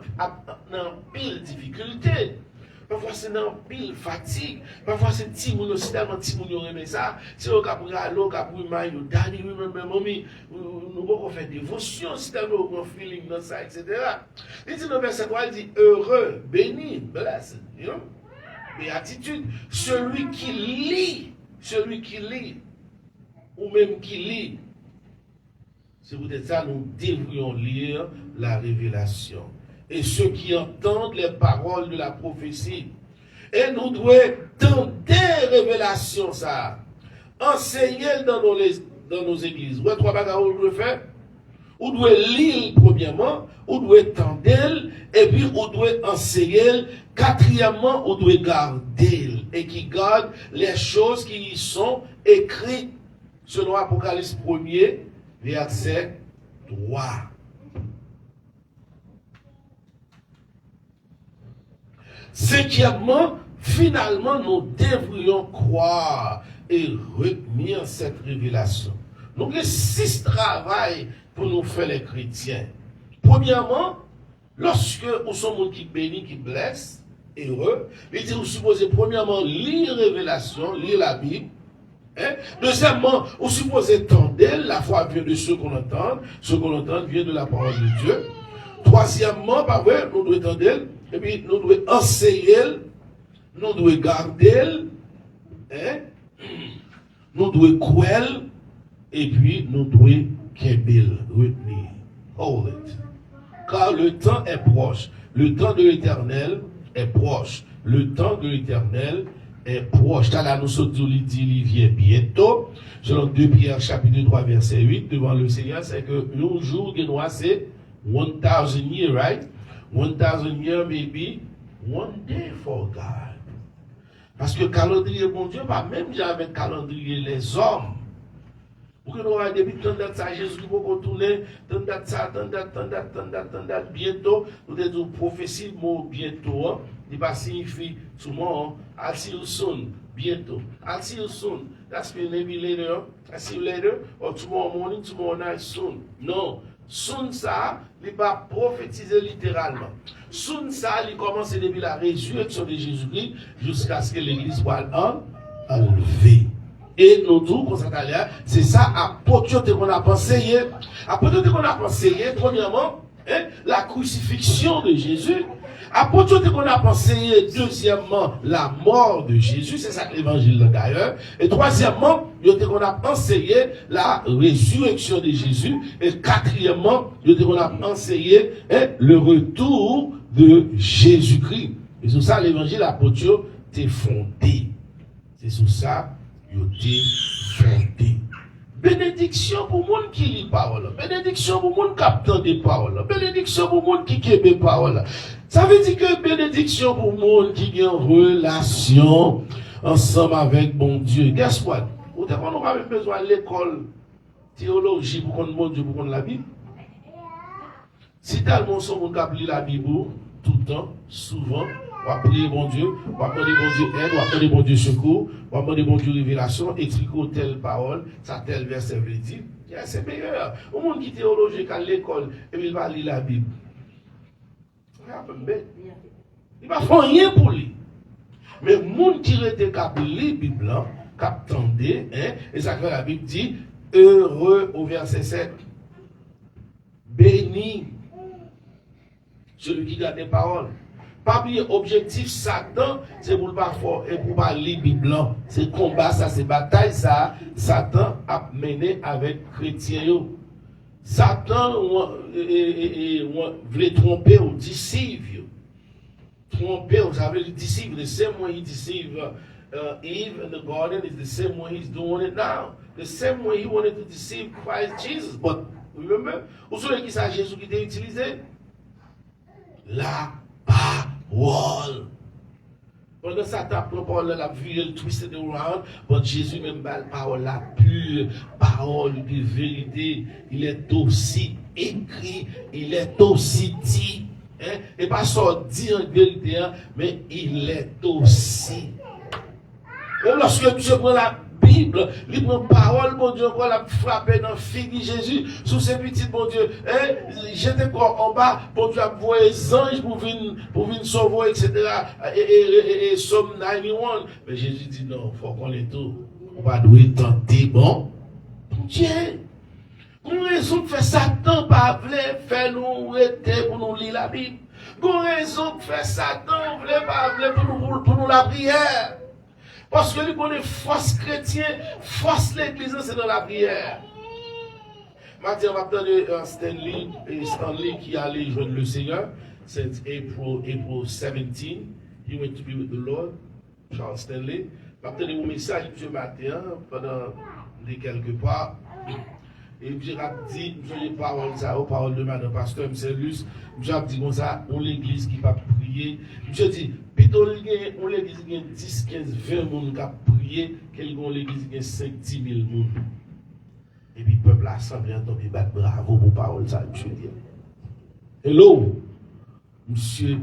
pile difficulté. Parfois c'est dans pile fatigue. Parfois c'est petit moun aussi tellement petit moun yo aimé ça. Si on a pris à l'eau, on a pris main, yo daddy remember mommy, nous pouvons faire dévotion si tellement on feeling dans ça, etc. Il dit dans verset 3, il dit heureux, béni, blessed, you know, béatitude, celui qui lit, ou même qui lit. C'est peut-être ça nous devrions lire la révélation. Et ceux qui entendent les paroles de la prophétie. Et nous devons tendre des révélations, ça. Enseigner dans nos églises. Ouais, trois bagages où nous devons faire. Ou devons lire premièrement, ou devons tendre, et puis ou devons enseigner. Quatrièmement, ou devons garder. Et qui garde les choses qui y sont écrites selon Apocalypse 1er, verset 3. Cinquièmement, finalement, nous devrions croire et retenir cette révélation. Donc, il y a 6 travails pour nous faire les chrétiens. Premièrement, lorsque nous sommes qui bénit, qui blesse, heureux, il dit, vous supposez premièrement lire révélation, lire la Bible. Hein? Deuxièmement, vous supposez tendre, la foi vient de ce qu'on entend vient de la parole de Dieu. Troisièmement, bah ouais, nous devons tendre. Et puis, nous devons enseigner, nous devons garder, hein? Nous devons croire, et puis nous devons retenir. Hold it. Car le temps est proche. Le temps de l'Éternel est proche. Le temps de l'Éternel est proche. Là, nous sommes dit, il vient bientôt. Selon 2 Pierre, chapitre 3, verset 8, devant le Seigneur, c'est que le jour de nous, c'est 1000 years, right? 1000 years may be one day for God. Parce que le calendrier, mon Dieu, pas même avec le calendrier les hommes. Pour que nous ayons depuis tant de ça, Jésus qui va retourner, tant de ça, bientôt, nous avons une prophétie, mot bientôt, il pas signifie tomorrow, I'll see you soon, bientôt. I'll see you soon. That's mean maybe later, I'll see you later, or tomorrow morning, tomorrow night, soon. Non. Soon ça, il va prophétiser littéralement. Soon ça, il commence depuis la résurrection de Jésus-Christ jusqu'à ce que l'Église soit enlevée. Et nous tous, comme ça, c'est ça, apôtre qu'on a pensé. Apôtre qu'on a pensé, premièrement, la crucifixion de Jésus. Apôtre qu'on a pensé, deuxièmement, la mort de Jésus, c'est ça l'évangile d'ailleurs. Et troisièmement, qu'on a enseigné la résurrection de Jésus. Et quatrièmement, qu'on a enseigné le retour de Jésus-Christ. Et sur ça, l'évangile apôtre est fondé. C'est sur ça, il est fondé. Bénédiction pour le monde qui lit parole. Bénédiction pour le monde qui attend des paroles. Bénédiction pour le monde qui aime les paroles. Ça veut dire que bénédiction pour le monde qui a une relation ensemble avec bon Dieu. Guess what? On n'a pas même besoin de l'école théologie pour qu'on bon Dieu, pour qu'on la Bible. Si tellement son monde qui lit la Bible tout le temps, souvent, on va prier bon Dieu, on va demander bon Dieu aide, on va demander bon Dieu secours, on va demander bon Dieu révélation, expliquer telle parole, ça tel verset veut dire. C'est meilleur. Au monde qui est théologique à l'école, et il va lire la Bible. C'est un peu bête. Il va faire rien pour lui. Mais le monde qui était capable de lire la Bible, qui attendait, et ça que la Bible dit, heureux au verset 7, béni celui qui garde les paroles. Pas oublier objectif Satan, c'est pour le pas fort et pour pas lire Bible. C'est combat ça, c'est bataille ça. Satan a mené avec chrétiens. Satan voulait tromper ou deceive. Tromper, vous savez, deceive. The same way he deceived Eve in the garden is the same way he's doing it now. The same way he wanted to deceive Christ Jesus. But remember, vous savez qui c'est Jésus qui était utilisé? La parole. Pendant Satan prend parole, la vie, elle twisted around, but Jésus même la parole, la pure parole de vérité, il est aussi écrit, il est aussi dit, et pas seulement dit en vérité, mais il est aussi. Et lorsque Dieu prend la Bible, il prend parole, bon Dieu, qu'on l'a frappé dans le figue Jésus, sous ses petits, bon Dieu, j'étais encore en bas, bon Dieu, a envoyé les anges pour venir sauver, etc. Et Somme 91. Mais Jésus dit non, il faut qu'on les tout. On va devoir tenter, bon Dieu. Qu'on raison de faire Satan, pas faire nous arrêter pour nous lire la Bible. Qu'on raison de faire Satan, pas pour nous la prière. Parce que lui connaît force chrétien, force l'église, c'est dans la prière. Maintenant, on va attendre Stanley qui allait joindre le Seigneur. Since April 17, he went to be with the Lord, Charles Stanley. On va attendre mon message ce matin, pendant quelques pas. Et puis, j'ai dit, j'ai parole de madame pasteur, M. Lus, j'ai dit comme ça, on l'église qui va prier. J'ai dit, plutôt, on l'église qui a 10, 15, 20 personnes qui ont prié, qu'on l'église qui a 5, 10 000 personnes. Et puis, le peuple assemblé, on dit, bravo pour parole, ça, monsieur. Hello, monsieur,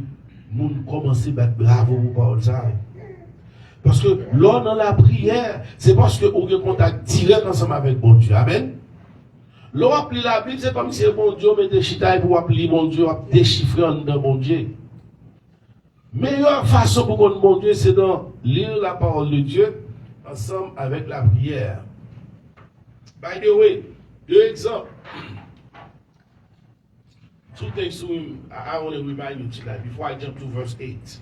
moun commence à battre bravo pour parole, ça. Parce que lors dans la prière, c'est parce qu'on a un contact direct ensemble avec bon Dieu. Amen. L'on appelle la Bible, c'est comme si bon Dieu met des chitailles pour appeler mon Dieu, déchiffrer dans mon Dieu. Meilleure façon pour qu'on mon Dieu, c'est de lire la parole de Dieu ensemble avec la prière. By the way, 2 exemples. 2 things I want to remind you tonight before I jump to verse 8.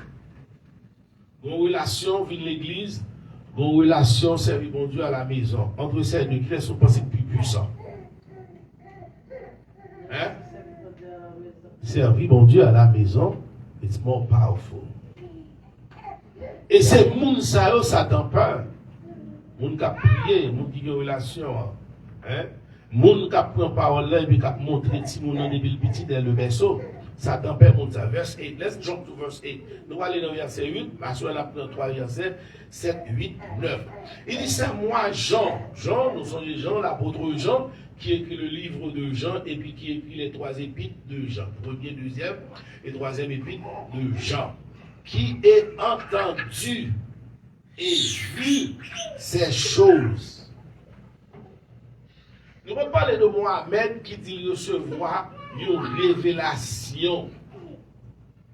Une relation avec l'église, une relation servir mon Dieu à la maison. Entre ces deux, qui sont pensés plus puissants? Hein? Servir mon Dieu à la maison, it's more powerful. Et c'est moun ça t'en peur. Moun qui a prié, moun qui a une relation. Hein? Moun qui a pris parole là et puis qui a montré si moun en depuis le petit dans le berceau. Ça t'en peur moun ça. Verse 8. Let's jump to verse 8. Nous allons aller dans verset 8. Ma soeur a pris 3 versets. 7, 8, 9. Il dit c'est moi Jean. Jean, nous sommes les Jean, l'apôtre Jean, qui écrit le livre de Jean et puis qui écrit les 3 épîtres de Jean. Premier, deuxième et troisième épître de Jean. qui ait entendu et vu ces choses. Nous allons parler de Mohamed qui dit recevoir une révélation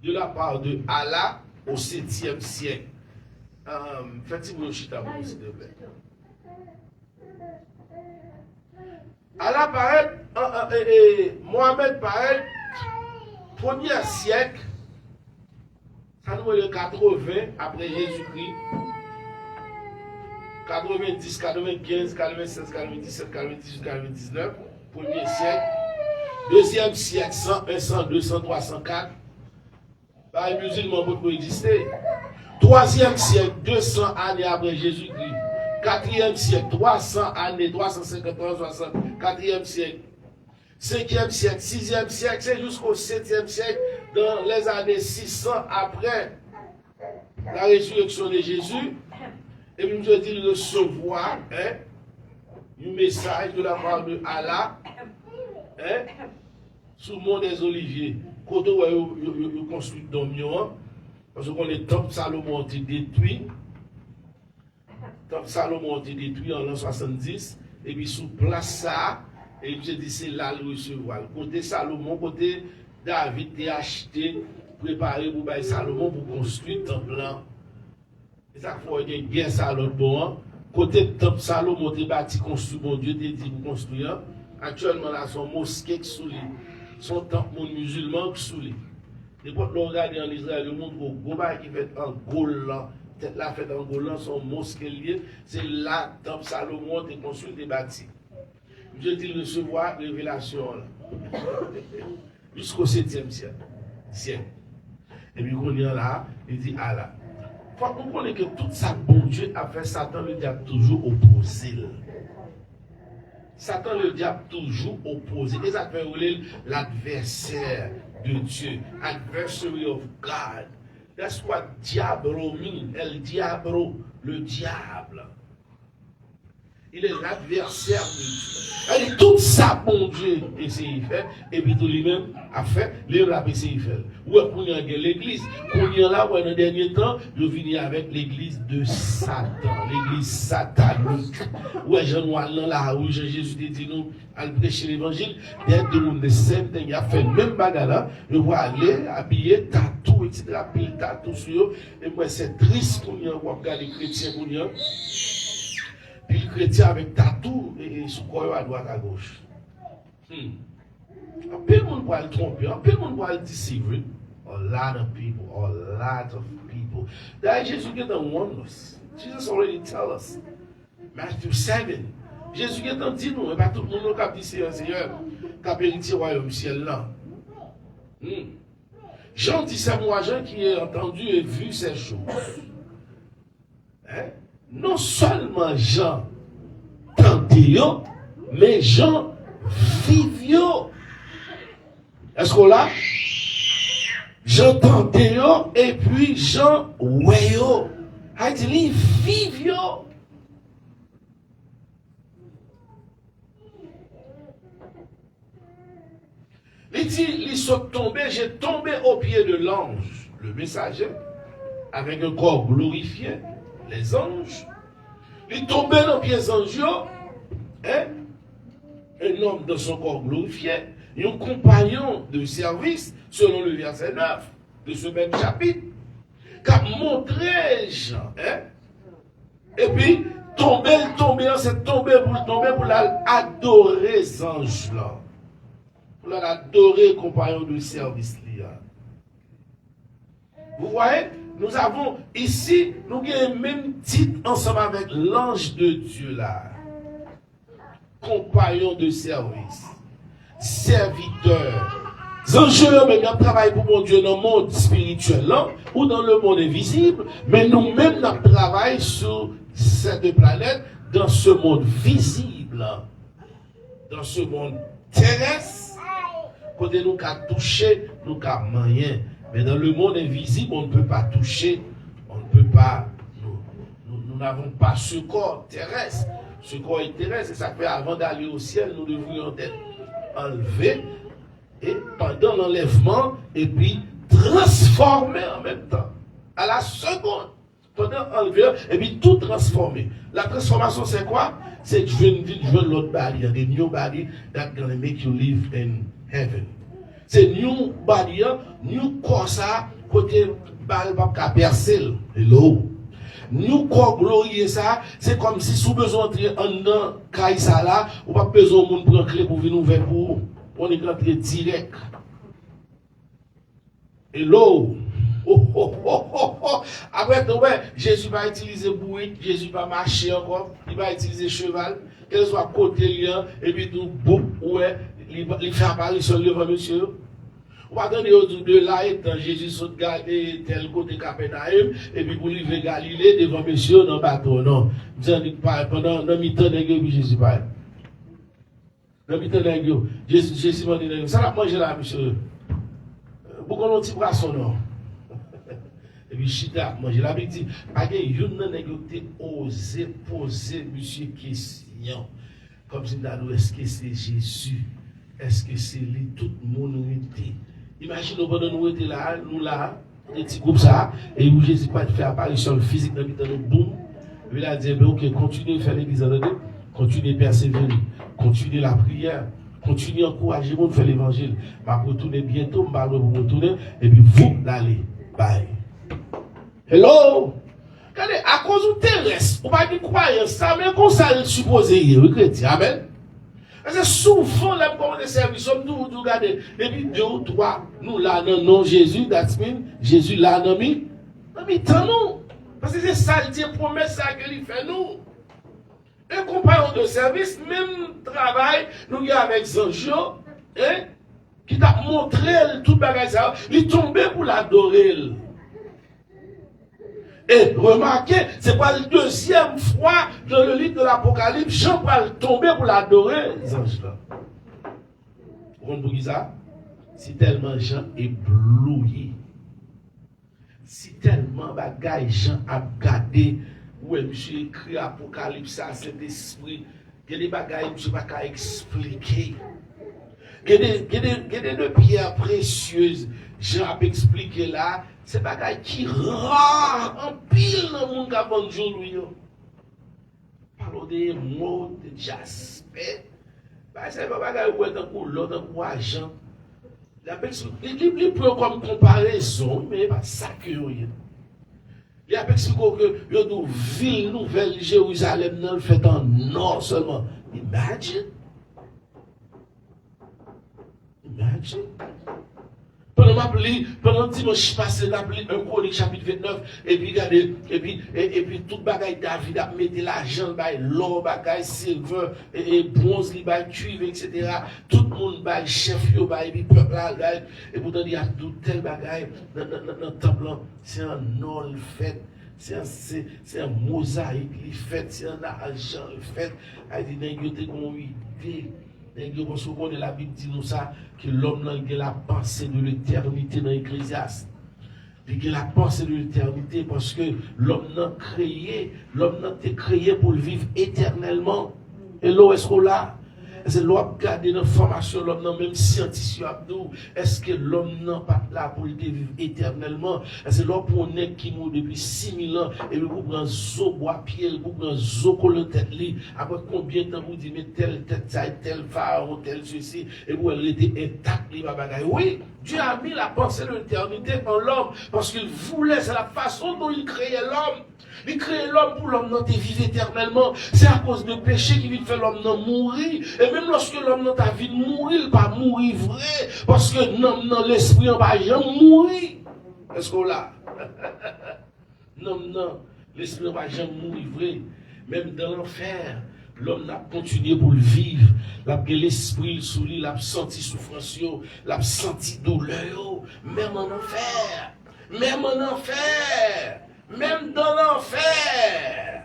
de la part de Allah au 7e siècle. Faites-moi le chita, s'il te plaît. Allah paraît, Mohamed paraît, 1er siècle, ça nous est le 80 après Jésus-Christ, 90, 95, 96, 97, 98, 99, 1er siècle, 2e siècle, 101, 102, 103, 104, par les musulmans pour exister. 3e siècle, 200 années après Jésus-Christ. 4e siècle, 300 années, 353, 60, 4e siècle. 5e siècle, 6e siècle, c'est jusqu'au 7e siècle, dans les années 600 après la résurrection de Jésus. Et puis, je dis recevoir un message de la part de Allah sous le mont des Oliviers. Quand on construit Domion, parce qu'on est Temple Salomon été détruit. Temple Salomon été détruit en l'an 70. Et puis sous place ça, et puis je dis c'est là le recevoir. Côté Salomon, côté David a acheté, préparé pour Salomon pour construire le temple là. Et ça faut qu'il y ait une guerre ça l'autre bon. Côté Temple Salomon est bâti, construit, mon Dieu t'a dit pour construire. Actuellement là, son mosquée sous lui. Son temple musulman sous lui. Depuis que l'on regarde en Israël, le monde qui fait en Golan, peut-être la fête en Golan, son mosquée liée, c'est là, temple Salomon, est construit, est bâti. Je dis recevoir révélation là. Jusqu'au 7e siècle. Et puis, qu'on est là, il dit Allah. Il faut qu'on connaisse que tout ça, bon Dieu a fait, Satan le diable toujours opposé. Satan le diable toujours opposé. Et ça fait l'adversaire de Dieu. Adversary of God. That's what diablo means. El diablo, le diable. Il est l'adversaire de Dieu. Elle dit tout ça, bon Dieu, essayé de faire, et puis tout lui-même a fait, les rap essayé de faire. Où est-ce qu'on y a l'église? Qu'on y a là, où dans le dernier temps, je finis avec l'église de Satan, l'église satanique. Où est Jean-Noël dans la où Jésus dit nous, à prêcher l'évangile, d'être de monde de saint, il a fait le même bagarre là, je vois aller, habiller, tatou, etc., puis tatou sur eux, et moi c'est triste qu'on y a, on regarde les chrétiens qu'on y a. Puis le chrétien avec tatou et sous corps à droite à gauche. Un peu de monde va le tromper, un peu de monde va le décevoir. A lot of people, a lot of people. D'ailleurs, Jésus est en warn us. Jesus already tell us. Matthew 7. Jésus est en dit nous, et pas tout le monde qui a dit Seigneur, qui a hérité royaume ciel là. Jean dit c'est moi, Jean qui ai entendu et vu ces choses. Hein? Non seulement Jean tendait, mais Jean vivait. Est-ce qu'on l'a? Jean tendait et puis Jean voyait. Il vivait. Il dit, ils sont tombés, j'ai tombé au pied de l'ange, le messager, avec un corps glorifié. Les anges, ils tombaient dans les pieds anges, un homme dans son corps glorifié, et un compagnon de service, selon le verset 9 de ce même chapitre, qui a montré Jean, et puis tomber, c'est tomber pour l'adorer ces anges-là, pour l'adorer compagnon de service là. Vous voyez? Nous avons ici, nous avons le même titre ensemble avec l'ange de Dieu là. Compagnon de service. Serviteur. Anges, même nous travaillons pour mon Dieu dans le monde spirituel là, ou dans le monde invisible, mais nous-mêmes nous travaillons sur cette planète, dans ce monde visible, dans ce monde terrestre, côté nous qu'à toucher, nous qu'à moyen. Mais dans le monde invisible, on ne peut pas toucher, on ne peut pas, nous n'avons pas ce corps terrestre. Ce corps est terrestre, et ça fait avant d'aller au ciel, nous devrions être enlevés, et pendant l'enlèvement, et puis transformés en même temps. À la seconde, pendant enlever, et puis tout transformer. La transformation, c'est quoi? C'est que je veux l'autre barrière, the new body that's gonna make you live in heaven. C'est new barrière, new corps ça, côté balle pas percer. Hello. Nous corps glorieux ça, c'est comme si sous besoin d'entrer en dedans caille ça là, ou pas besoin de monde prendre clé pour venir ouvrir pour on est rentré direct. Hello. Après, ouais, Jésus va utiliser bouée, Jésus va marcher encore, il va utiliser cheval, qu'elle soit côté lien, et puis tout, boum, ouais, il fait apparition devant monsieur. Ou attendez autour de là, étant Jésus saute garder tel côté Capernaum, et puis pour livrer Galilée devant monsieur dans le bateau, non. Vous en dites pas, pendant le mi-temps de puis Jésus parle. Dans le mi-temps de Jésus m'a dit, ça va manger là, monsieur. Pourquoi on petit poisson, non? Et puis, chita, moi, j'ai l'habitude, pas que une négocié osé poser, monsieur, question. Comme si nous est-ce que c'est Jésus? Est-ce que c'est lui? Tout le monde était. Imaginez, pendant nous étions là, nous là, un petit groupe ça, et où Jésus pas fait apparition physique dans le temps, boum. Et il a dit, ok, continuez à faire l'église en deux, continuez à persévérer, continuez la prière. Continuez à encourager de faire l'évangile. Je vais retourner bientôt, je vais vous retourner, et puis vous, allez. Bye. Hello? Regardez, à cause du terrestre, on va dire croyance, ça, mais qu'on ça supposé, oui, chrétien, amen. Parce que souvent, là, comme des services, nous regardez, depuis 2 ou 3, nous là, non, Jésus, that's mean, Jésus là, non, mais tant nous. Parce que c'est ça, le Dieu promesse ça qu'il fait nous. Un compagnon de service, même travail, nous y avec Zanjo, hein, qui t'a montré tout le bagage, il est tombé pour l'adorer. Et remarquez, c'est pas la deuxième fois dans le livre de l'Apocalypse, Jean va tomber pour l'adorer, Zanjo. Vous comprenez ça? Si tellement Jean est ébloui, si tellement bagaille Jean a gardé. Oui, monsieur écrit Apocalypse à cet esprit. Il y a des bagailles que je ne peux pas expliquer. Il y a des pierres précieuses. Jean a expliqué là. C'est des bagailles qui rare en pile dans le monde avant de jouer. Parlons des mots de jaspe. C'est pas bagaille où est un coup l'autre, un coup argent. Il peut comme comparaison, mais pas ça que rien. Il a expliqué que il y a une ville nouvelle, Jérusalem, non, fait en or seulement. Imagine. Pendant dimanche passé, on a appelé un chronique chapitre 29, et puis regardez, et puis tout bagaille David a mis l'argent, l'or, bagaille, silver, et bronze, cuivre, etc. Tout le monde, chef, et puis peuple, et pourtant il y a tout tel bagaille dans le temple, c'est un or fait. C'est un mosaïque, il fait, c'est un argent, il fait. Il dit, il y a une idée. Parce qu'on la Bible dit nous ça, que l'homme a la pensée de l'éternité dans l'Ecclésiaste. Il a la pensée de l'éternité parce que l'homme n'a été créé pour le vivre éternellement. Et là, est-ce qu'on l'a? C'est l'homme qui a des informations, l'homme n'a même scientifique. Est-ce que l'homme n'a pas là pour le vivre éternellement? C'est l'homme pour un qui mourut depuis 6000 ans et vous prenez un zo bois pied, vous prenez un zo colonne tête li. Après combien de temps vous dites, mais telle tête ça, tel pharaon, tel ceci, et vous elle était intacte, oui, Dieu a mis la pensée de l'éternité en l'homme parce qu'il voulait, c'est la façon dont il créait l'homme. Il crée l'homme pour l'homme de vivre éternellement. C'est à cause de péché qui vient faire l'homme de mourir. Et même lorsque l'homme dans ta vie mourir, il ne va pas mourir vrai. Parce que l'homme dans l'esprit, il ne va jamais mourir. Est-ce qu'on l'a? Non, l'esprit ne va jamais mourir vrai. Même dans l'enfer, l'homme n'a continué pour le vivre. L'esprit sous lui, l'a senti souffrance, l'a senti douleur. Même en enfer. Même dans l'enfer.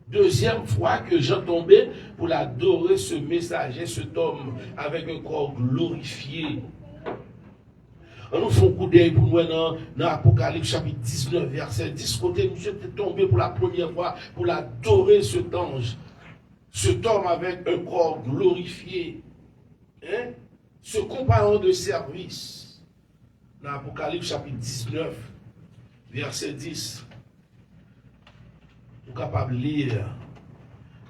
Deuxième fois que Jean tombait pour l'adorer ce messager, cet homme avec un corps glorifié. On nous fait un coup d'œil pour nous dans l'Apocalypse chapitre 19, verset 10. Côté, monsieur était tombé pour la première fois pour l'adorer cet ange. Cet homme avec un corps glorifié. Hein? Ce compagnon de service. dans Apocalypse chapitre 19, verset 10. Vous êtes capable de lire.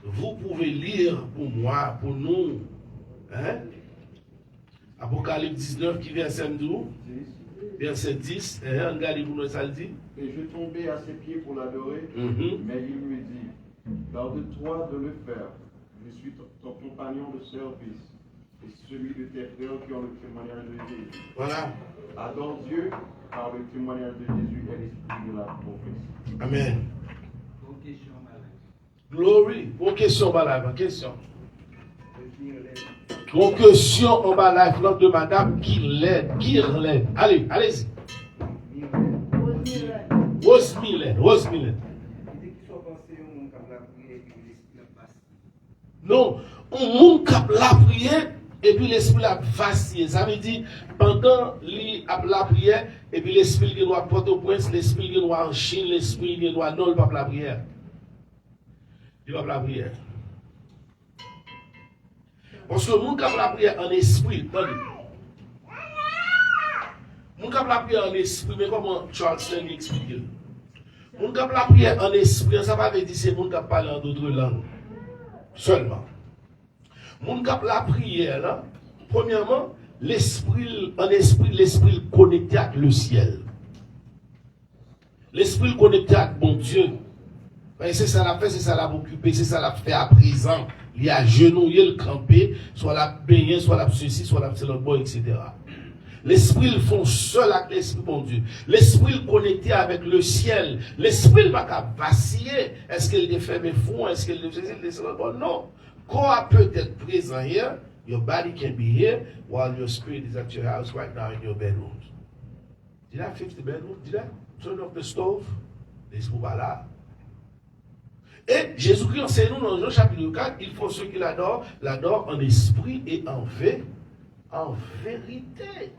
Vous pouvez lire pour moi, pour nous. Hein? Apocalypse 19 qui verset 12. Verset 10. Regardez pour nous ça le dit. Et je tombais à ses pieds pour l'adorer, mais il me dit, garde-toi de le faire. Je suis ton compagnon de service et celui de tes frères qui ont le témoignage de Jésus. Voilà. Adore Dieu par le témoignage de Jésus et l'esprit de la prophétie. Amen. Glory. Bonne question, madame. Question. Bonne question en bas live de madame Girlaine. Allez, allez-y. Rose Mylène. Non, on monte la prière et puis l'esprit a vacillé. Ça veut dire, pendant la prière, et puis l'esprit qui doit Port-au-Prince, l'esprit qui doit en Chine, l'esprit qui doit non, il va pas la prière. Il va pas la prière. Parce que mon cap la prière en esprit, mon cap la prière en esprit, mais comment Charles Stanley explique? Mon cap la prière en esprit, ça va dire c'est mon cap parler en d'autres langues. Seulement. Mon cap la prière, là, premièrement, l'esprit connecté avec le ciel. L'esprit connecté avec mon Dieu. C'est ça la fait, c'est ça la occuper, c'est ça la fait à présent. Il y a genouillé le campé, soit la baigner, soit la ceci, soit la l'autre bois, etc. L'esprit le font seul avec l'esprit, mon Dieu. L'esprit connecté avec le ciel. L'esprit ne va pas vaciller. Est-ce qu'il est fait mes fonds? Est-ce qu'il est fait bon? Non. Corps peut être présent here. Your body can be here while your spirit is at your house right now in your bedroom. Did I fix the bedroom? Did I turn off the stove? L'esprit va là. Et Jésus-Christ enseigne nous dans Jean chapitre 4, il faut ceux qui l'adorent en esprit et en vérité.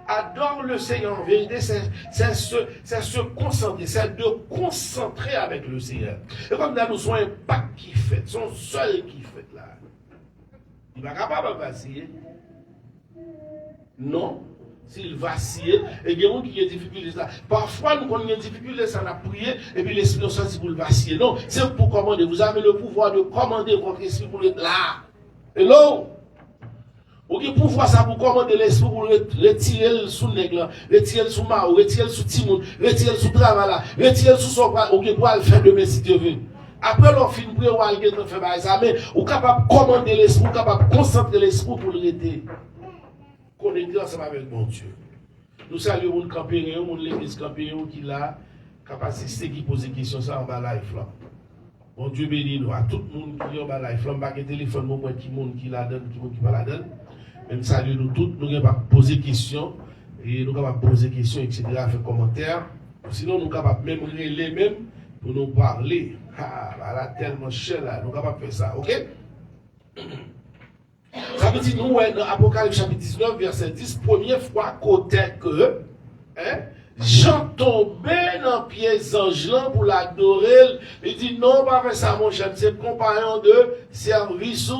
Adore le Seigneur en vérité, c'est se concentrer, c'est de concentrer avec le Seigneur. Et comme là, nous sommes un pacte qui fait, son seul qui fait là. Il n'est pas capable de vaciller. Non. S'il vacille, et il y a des gens qui ont des difficultés là. Parfois, nous avons des difficultés, ça a prié, et puis l'esprit nous sortit pour le vaciller. Non, c'est pour commander. Vous avez le pouvoir de commander votre esprit pour être là. Hello? Vous avez le pouvoir ça pour commander l'esprit pour retirer sous le nègre, retirer sous Mao, retirer sous Timoun, retirer sous Travala, retirer sous son bras, vous pour le faire demain si Dieu veut. Après, l'on finit pour aller faire ça, mais vous êtes capable de commander l'esprit, vous êtes capable de concentrer l'esprit pour le rester. Connecté ensemble avec mon Dieu. Nous saluons mon campéréon, mon l'église campéréon qui a capacité qui pose des questions ça en bas live là. Mon Dieu bénit nous à tout le monde qui est en bas live là, pas que téléphone moi qui monde qui la donne, qui monde qui pas la donne. Même salut nous tous, nous capable poser des questions et nous capable poser des questions etc. faire commentaires. Sinon nous capable même relayer même pour nous parler. Ah, voilà tellement cher là, nous capable faire ça, OK? Ça veut dire, nous, dans Apocalypse chapitre 19, verset 10, première fois côté que Jean tombait dans les pieds d'ange pour l'adorer. Il dit, non, pas faire ça, mon cher, c'est compagnon de service.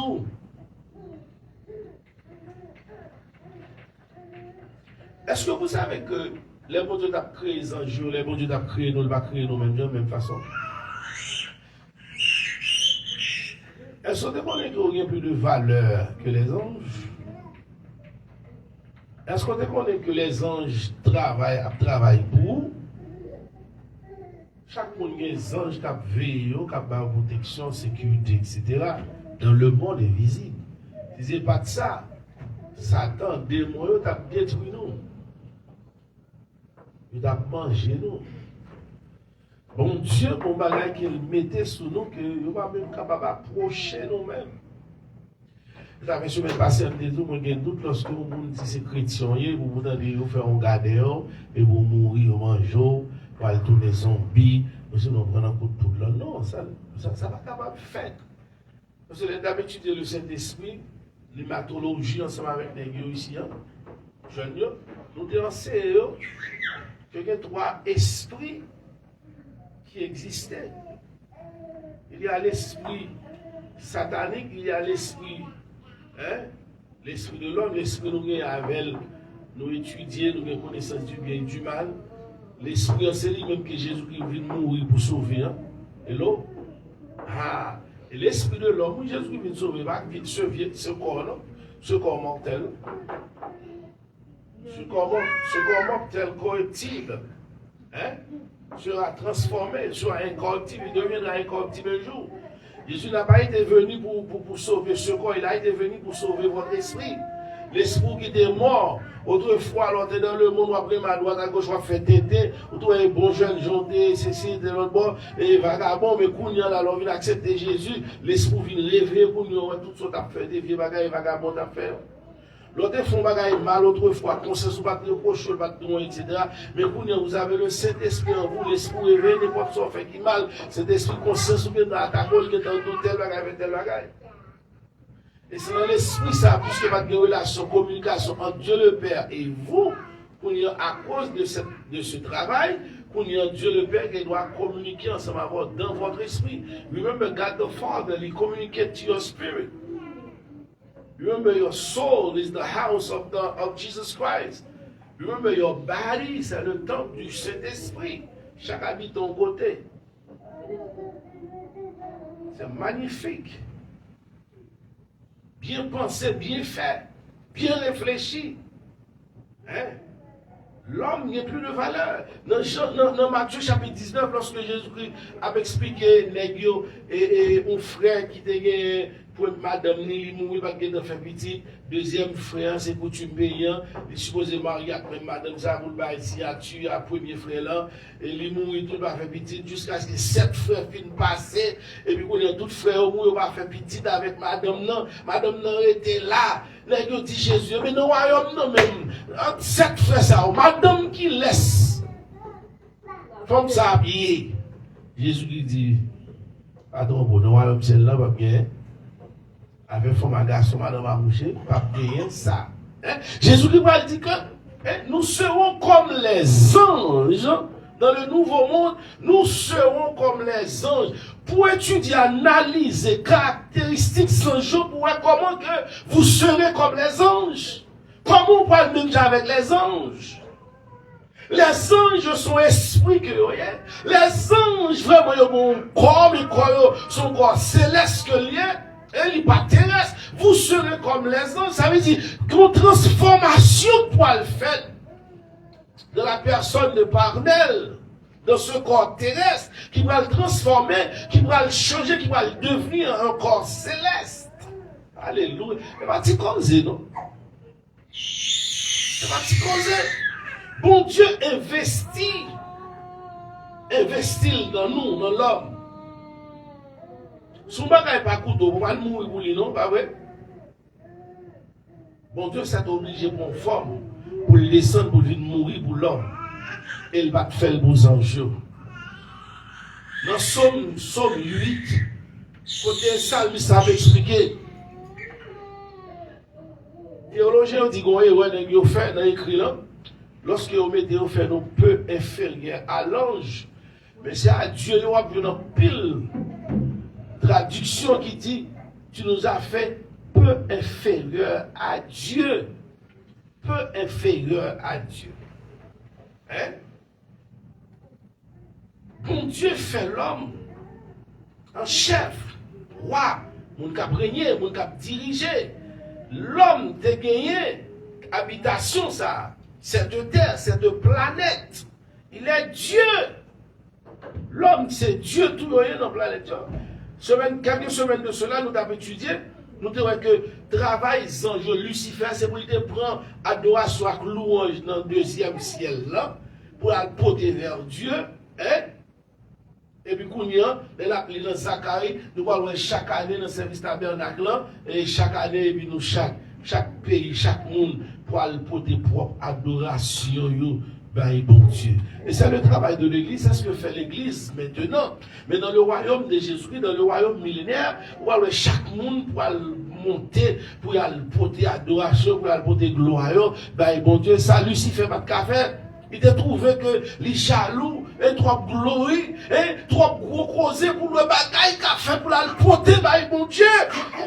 Est-ce que vous savez que les bons dieux ont créé les anges, les bons dieux ont créé nous, ils vont créer nous-mêmes de la même façon? Est-ce que vous connaissez qu'il y a plus de valeur que les anges? Est-ce que vous connaissez que les anges travaillent pour? Chaque monde a des anges qui veillent, qui ont protection, sécurité, etc. Dans le monde invisible. Si ce n'est pas de ça, Satan, démon, il a détruit nous. Il a mangé nous. Bon Dieu, mon bagage qu'il mettait sous nous, que nous ne sommes pas même capables d'approcher nous-mêmes. La semaine passée, on dit, moi, j'ai un doute lorsque vous dit que c'est chrétien, vous entendez, vous faites un gardeur, et vous mourrez, vous mangez, vous allez tourner zombie, vous prenez un coup de poudre. Non, ça ne va pas capable de faire. Parce que d'habitude, le Saint-Esprit, l'hématologie ensemble avec les gars ici, jeunes, nous enseignons qu'il y a trois esprits qui existaient. Il y a l'esprit satanique, il y a l'esprit, l'esprit de l'homme, l'esprit nous avec nous étudier, nous avons connaissance du bien et du mal. L'esprit, c'est lui-même que Jésus-Christ vient mourir pour sauver. Hein? Hello? Ah, et l'esprit de l'homme, Jésus-Christ vient sauver, vient sauver ce corps, non? Ce corps mortel. Ce corps mortel corruptible. Hein? Sera transformé, sera incorruptible, il deviendra incorruptible un jour. Jésus n'a pas été venu pour sauver ce corps, il a été venu pour sauver votre esprit. L'esprit qui était mort, autrefois, alors t'es dans le monde, après ma droite à gauche, on va faire tété, ou toi, les bons jeunes, jantés, ceci, de l'autre bord, et vagabond, mais qu'on y a là, on vient accepter Jésus, l'esprit vient rêver, pour nous, tout ça, t'as fait des vieux bagailles, vagabond, t'as fait. L'autre font bagaille mal autrefois, conscience pas de cochon, pas de etc. Mais vous avez le Saint-Esprit en vous, l'esprit réveillé, n'importe quoi fait qui mal. Cet esprit conscience ou bien dans ta cause qui est dans tel bagaille, tel bagaille. Et c'est dans l'esprit ça, puisque votre relation, communication entre Dieu le Père et vous, à cause de ce travail, Dieu le Père qui doit communiquer ensemble avec dans votre esprit. Remember, God the Father, He communicates to your spirit. Remember, your soul is the house of Jesus Christ. Remember, your body, c'est le temple du Saint-Esprit. Chaque habite ton côté. C'est magnifique. Bien pensé, bien fait, bien réfléchi. Hein? L'homme n'a plus de valeur. Dans Matthieu chapitre 19, lorsque Jésus-Christ a expliqué Négio et un frère qui était pour madame Nili mourir parce qu'elle a fait petit, deuxième frère, c'est coutume payant, il supposé marier après madame Zaboul ici à tuer à premier frère là, et il mourit tout va faire petit jusqu'à ce que 7 frères finissent passer, et puis quand il y a tout frère au mourir va faire petit avec madame non était là. Négio dit Jésus, mais non, royaume non même, 7 frères ça, madame qui laisse, comme ça habillé. Jésus lui dit, attends, bon, non, royaume c'est là, pas bien. Avec femme garçon, madame a couché, pas bien ça. Hein? Jésus-Christ va dire que nous serons comme les anges dans le nouveau monde, nous serons comme les anges. Pour étudier, analyser caractéristiques sans pour voir comment que vous serez comme les anges. Comment on parle même avec les anges? Les anges sont esprits que vous voyez. Les anges, vraiment, ils ont un corps, mais son corps céleste que lié. Et il n'est pas terrestre. Vous serez comme les anges. Ça veut dire qu'une transformation pour le faire de la personne de Parnell, dans ce corps terrestre, qui va le transformer, qui va le changer, qui va le devenir un corps céleste. Alléluia. Et va t'y causer, non? Et va t'y causer. Bon Dieu investit dans nous, dans l'homme. Son bagage pas couteau, pour pas mourir pour lui, non, pas vrai? Bon Dieu s'est obligé pour forme, pour le descendre, pour venir mourir pour l'homme. Et il va faire le beau ange. Dans Somme 8, côté Salmi, ça va expliquer. Théologien dit qu'on est fait dans l'écrit là, lorsque vous mettez au fait un peu inférieur à l'ange, mais c'est à Dieu, il y a une pile. Traduction qui dit, tu nous as fait peu inférieur à Dieu. Peu inférieur à Dieu. Hein? Bon Dieu fait l'homme un chef, roi, mon cap régner, mon cap diriger. L'homme te gagné habitation ça, cette terre, cette planète. Il est Dieu. L'homme c'est Dieu tout le monde dans la planète. Quelques semaines de cela, nous avons étudié, nous avons que travail ange Lucifer, c'est pour qu'il prend adoration avec louange dans le deuxième ciel là, pour aller porter vers Dieu. Hein? Et puis, quand il y a dans Zacharie, nous allons chaque année dans le service tabernacle là, et chaque année, et puis nous, chaque pays, chaque monde, pour aller porter propre adoration. Ben, bon Dieu. Et c'est le travail de l'Église, c'est ce que fait l'Église maintenant. Mais dans le royaume de Jésus-Christ, dans le royaume millénaire, où chaque monde pour monter, pour aller porter adoration, pour aller porter gloire, ben, bon Dieu, ça Lucifer pas de café. Il te trouvé que les jaloux, et trop glory, et trop gros causé pour le bagaille qu'a fait pour la porter, mon Dieu.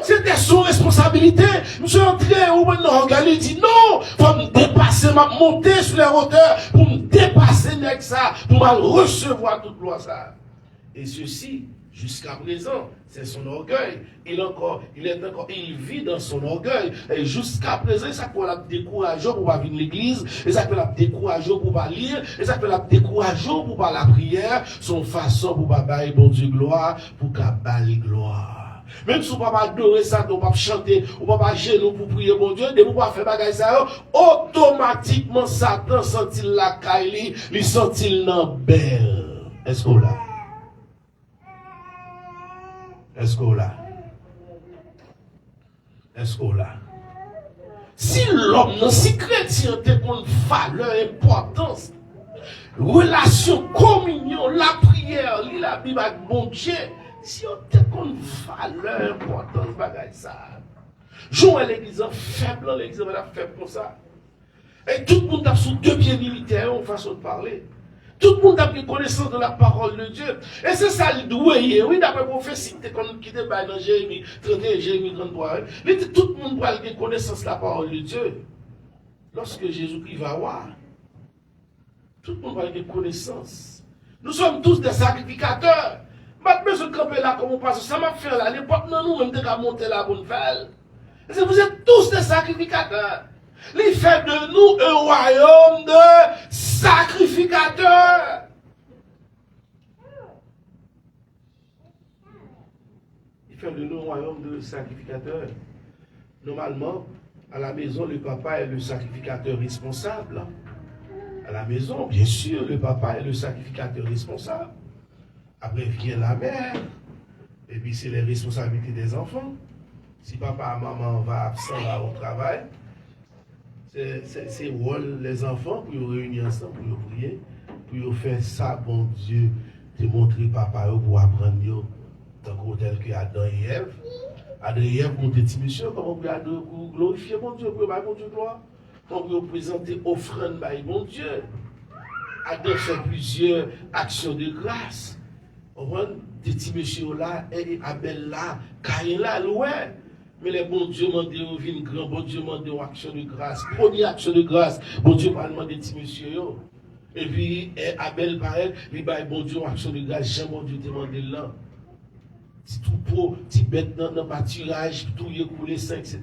C'était son responsabilité. Monsieur entré, ou maintenant, regardez, il dit non, faut me dépasser, m'a monter sur les hauteurs, pour me dépasser avec ça, pour me recevoir toute loi ça. Et ceci, jusqu'à présent, c'est son orgueil. Il vit dans son orgueil. Et jusqu'à présent, ça peut la décourager pour pas venir à l'église, et ça peut la décourager pour pas lire, et ça peut la décourager pour pas la prière, son façon pour pas bailler bon Dieu gloire, pour qu'à bailler gloire. Même si on ne peut pas adorer ça, on ne peut pas chanter, on ne peut pas gêner pour prier bon Dieu, dès qu'on va faire bagaille ça, automatiquement Satan sent-il la caille, il sent-il dans belle. Est-ce qu'on l'a? Est-ce qu'on l'a? Est-ce qu'on l'a? Si l'homme, si chrétien, te une valeur, importance, relation, communion, la prière, la Bible avec bon Dieu, si on te une valeur, importance, bagaille ça. Jouer l'église faible, l'église faible pour ça. Et tout le monde a sous deux pieds militaires, en façon de parler. Tout le monde a pris connaissance de la parole de Dieu. Et c'est ça le doigt. Oui, d'après prophétie, qui était dans Jérémie 31, Jérémie 33. Tout le monde a pris connaissance de la parole de Dieu. Lorsque Jésus-Christ va voir, tout le monde a pris connaissance. Nous sommes tous des sacrificateurs. Maintenant, je campe là comme on passe. Ça m'a fait là. L'époque, nous, même de monter la bonne felle. Vous êtes tous des sacrificateurs. Il fait de nous un royaume de sacrificateurs. Il fait de nous un royaume de sacrificateurs. Normalement, à la maison, le papa est le sacrificateur responsable. À la maison, bien sûr, le papa est le sacrificateur responsable. Après vient la mère. Et puis c'est les responsabilités des enfants. Si papa et maman vont absent là au travail, c'est rôle les enfants pour réunir ensemble, pour prier, pour faire ça, bon Dieu, te montrer papa pour apprendre, tant tel que Adam et Ève. Adam et Ève ont des petits messieurs, comment pour glorifier mon Dieu, pour bon Dieu gloire, pour présenter offrande par bon Dieu. Adam fait plusieurs actions de grâce. On voit des petits messieurs là, et Abel là, Caïn là, ouais. Mais les bons dieux m'ont dit, une grand, bon Dieu m'a dit une action de grâce. Première action de grâce, bon Dieu m'a demandé petit monsieur. Et puis, Abel, pareil, il dit, bon Dieu, une action de grâce, jamais bon Dieu demandé là. Si tout pour, si bête dans le pâturage, tout y est coulé, etc.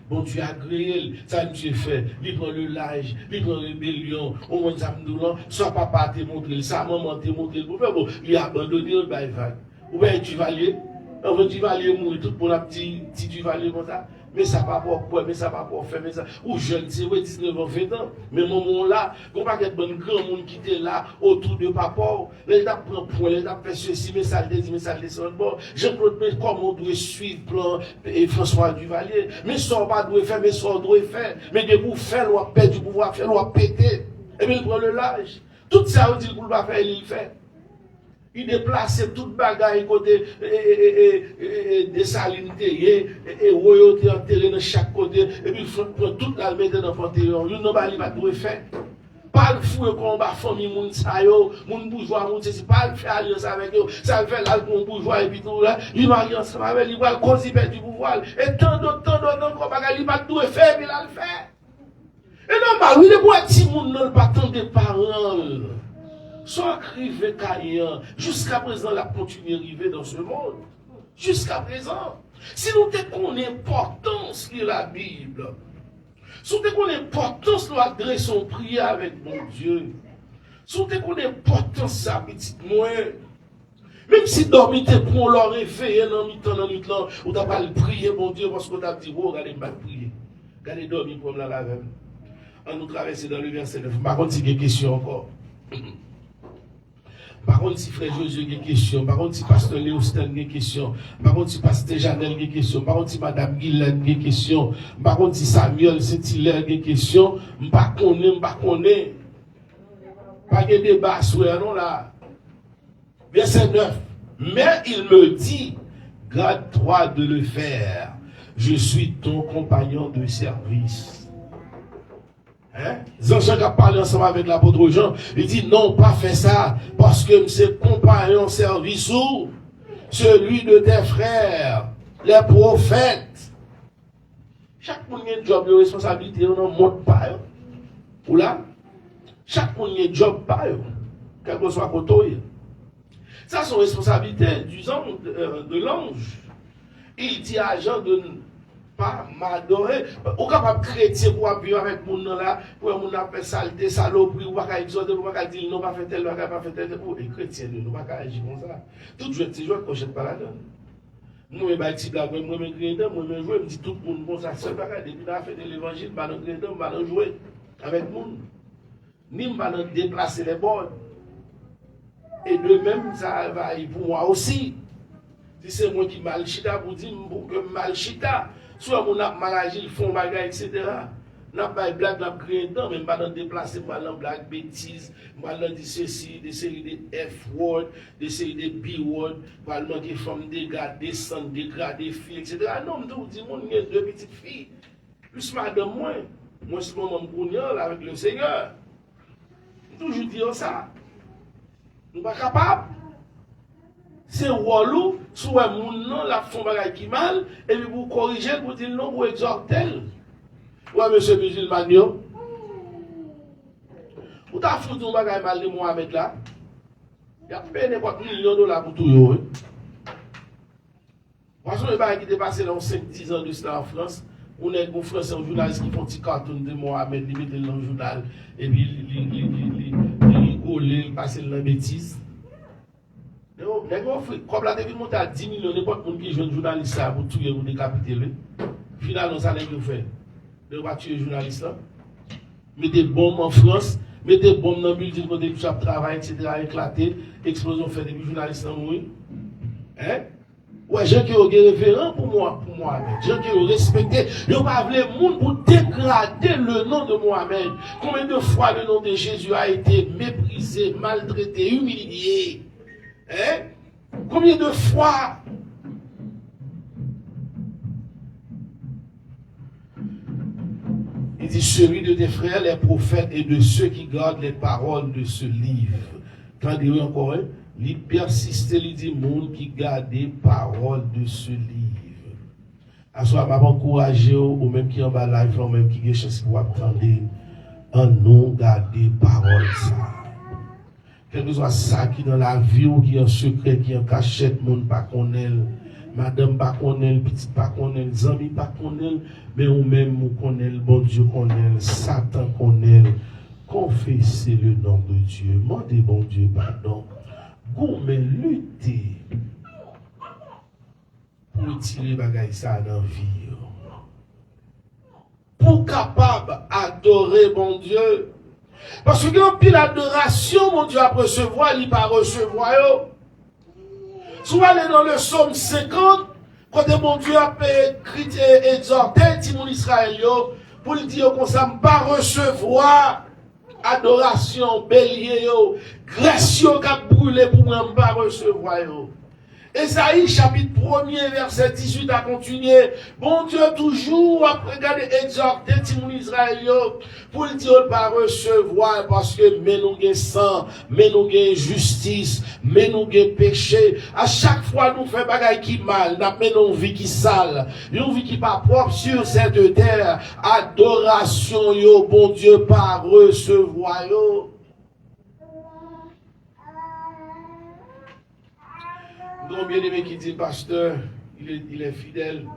Bon Dieu a agréé, ça Dieu fait. Il prend le lâche, il prend la rébellion, au moins ça me dit, soit papa te montré, ça maman te montré, bon, il a abandonné, il va vague. Ou bien tu vas aller. On veut du valier mourir tout pour un petit du valier comme ça. Mais ça va pas pour mais ça va pas faire, mais ça. Ou jeune, c'est 19 ans, 20 ans. Mais moment là, on va pas être bon grand monde qui était là autour de papa. Les a prend point, les a fait ceci, mais ça le dit, mais ça le descend. Bon, Jean-Claude, mais comment on doit suivre plan et François Duvalier. Mais ça on pas doit faire, mais ça on doit faire. Mais de vous faire, on perdre du pouvoir, faire, on péter. Et bien il prend le lâche. Tout ça, on dit pour le pas faire, il le fait. Il déplace toute bagaille côté des salines et royauté enterrée dans chaque côté et puis il prend toute la mettre dans le panthéon. Il n'a pas de faire. Pas le fou combat famille moun sa yo, moun bourgeois moun c'est pas le faire alliance avec eux, ça le fait là pour bourgeois et puis tout là, il marie ensemble avec il va causer du pouvoir et tant d'autres encore bagaille il pas tout faire mais là le fait. Et normal, il est pour petit moun non pas tant de parents. Soit arrivé Caïn, jusqu'à présent, la continue à arriver dans ce monde. Jusqu'à présent. Si nous avons l'importance de la Bible, si nous avons l'importance de l'adresse en prière avec mon Dieu, si nous avons l'importance de sa petite moelle, même si dormir pour leur réveiller dans le temps, ou tu pas prier mon Dieu parce que tu as dit, oh, regardez, je vais prier. Regardez, dormir pour la même. On nous traverse dans le verset 9. Par contre, il y a des questions encore. Par contre, si frère Josué a des questions, par contre, si pasteur Léostin a des questions, par contre, si pasteur Janel a des questions, par contre, si madame Guylaine a des questions, par contre, si Samuel Saint-Hilaire a des questions, je ne connais pas. Pas de débat sur non là. Verset 9. Mais il me dit, garde-toi de le faire. Je suis ton compagnon de service. Hein? Jean qui a parlé ensemble avec l'apôtre Jean, il dit non, pas faire ça, parce que c'est compagnon service ou celui de tes frères, les prophètes. Chaque monde a un job de responsabilité, on ne monte pas. Ou là, chaque monde a un job pas, quel que soit côté. Ça, c'est une responsabilité de l'ange. Il dit à Jean de ne pas m'adorer. Ou capable chrétien pour vivre avec mon nom là, pour mon appel saleté, saloperie, ou pas exhorter, ou pas dire non, pas faire tel, pas faire tel, ou les chrétiens, nous pas agir comme ça. Tout je dis, je ne coche pas la donne. Nous, je vais dire, moi, je vais jouer, je dis tout le monde comme ça, seul bagage, depuis la fête de l'évangile, je vais jouer avec le monde. Ni je vais déplacer les bords. Et de même, ça va pour moi aussi. Si c'est moi qui mal chita, pour dire que mal chita, soit mon mal agi, font bagage, etc. N'a pas de blague, n'a pas créé dedans, mais pas déplacer, pas de blague, bêtise, pas de ceci, des séries de F-word, des séries de B-word, pas de manquer femme dégradée, descendre, dégradée, fille, etc. Non, je vous dis, mon il y a deux petites filles. Plus madame, moi, je suis mon cognol avec le Seigneur. Je toujours dire ça. Nous ne sommes pas capables. C'est relou, soit mon nom, la fond bagay qui mal, et puis vous corrigez, vous dites non, vous exhortez. Ouais, monsieur musulman, vous t'as foutu un bagay mal de Mohamed là. Il y a payé n'importe $1 pour tout. Parce que le bagay qui est passé dans 5-10 ans de cela en France, on est un Français, un journaliste qui font un petit carton de Mohamed, il met dans le journal, et puis il rigole, il passe dans la bêtise. Comme la devine monte à 10 millions, n'importe qui joue un journaliste pour tuer ou décapiter. Finalement, ça n'est que fait. Ne pas tuer le journaliste là. Mettez bombes en France, mettez bombes dans le building quand ils travail, etc. éclaté, explosion fait des journalistes en mourir. Hein? Ouais, gens qui ont des référents pour Mohamed. Gens qui ont respecté. Ils n'ont pas voulu le monde pour dégrader le nom de Mohamed. Combien de fois le nom de Jésus a été méprisé, maltraité, humilié? Hein? Combien de fois? Il dit celui de tes frères, les prophètes et de ceux qui gardent les paroles de ce livre. Quand il dit encore, il persiste, il dit monde qui garde les paroles de ce livre. À ce moment, je encourager ou même qui en bas live, ou même qui est chance pour attendre, en nous garder paroles ça. Quel que soit ça qui dans la vie ou qui est en secret, qui est en cachette, monde pas connaît, madame pas connaît, petite pas connaît, amis pas connaît, mais ou même ou connaît, bon Dieu connaît, Satan connaît. Confessez le nom de Dieu, demandez bon Dieu pardon. Gourmet lutter pour tirer bagaille ça dans la vie. Pour capable adorer bon Dieu. Parce que quand pile adoration, mon Dieu, à recevoir, il va recevoir. Soit aller dans le psaume 50, quand mon Dieu a exhorté Timon Israël, pour lui dire qu'on ne va pas recevoir adoration, bélier, grâce qui a brûlé pour moi, pas recevoir. Esaïe chapitre 1er verset 18 a continué. Bon Dieu toujours a regardé exhorter Timon Israël pour le dire pas recevoir parce que mais nous gain sang, mais nous gain justice, mais nous gain péché. À chaque fois nous fait bagaille qui mal, n'a mais nous vie qui sale, une vie qui pas propre sur cette terre. Adoration yo bon Dieu pas recevoir yo. Donc, bien aimé qui dit, pasteur, il est fidèle.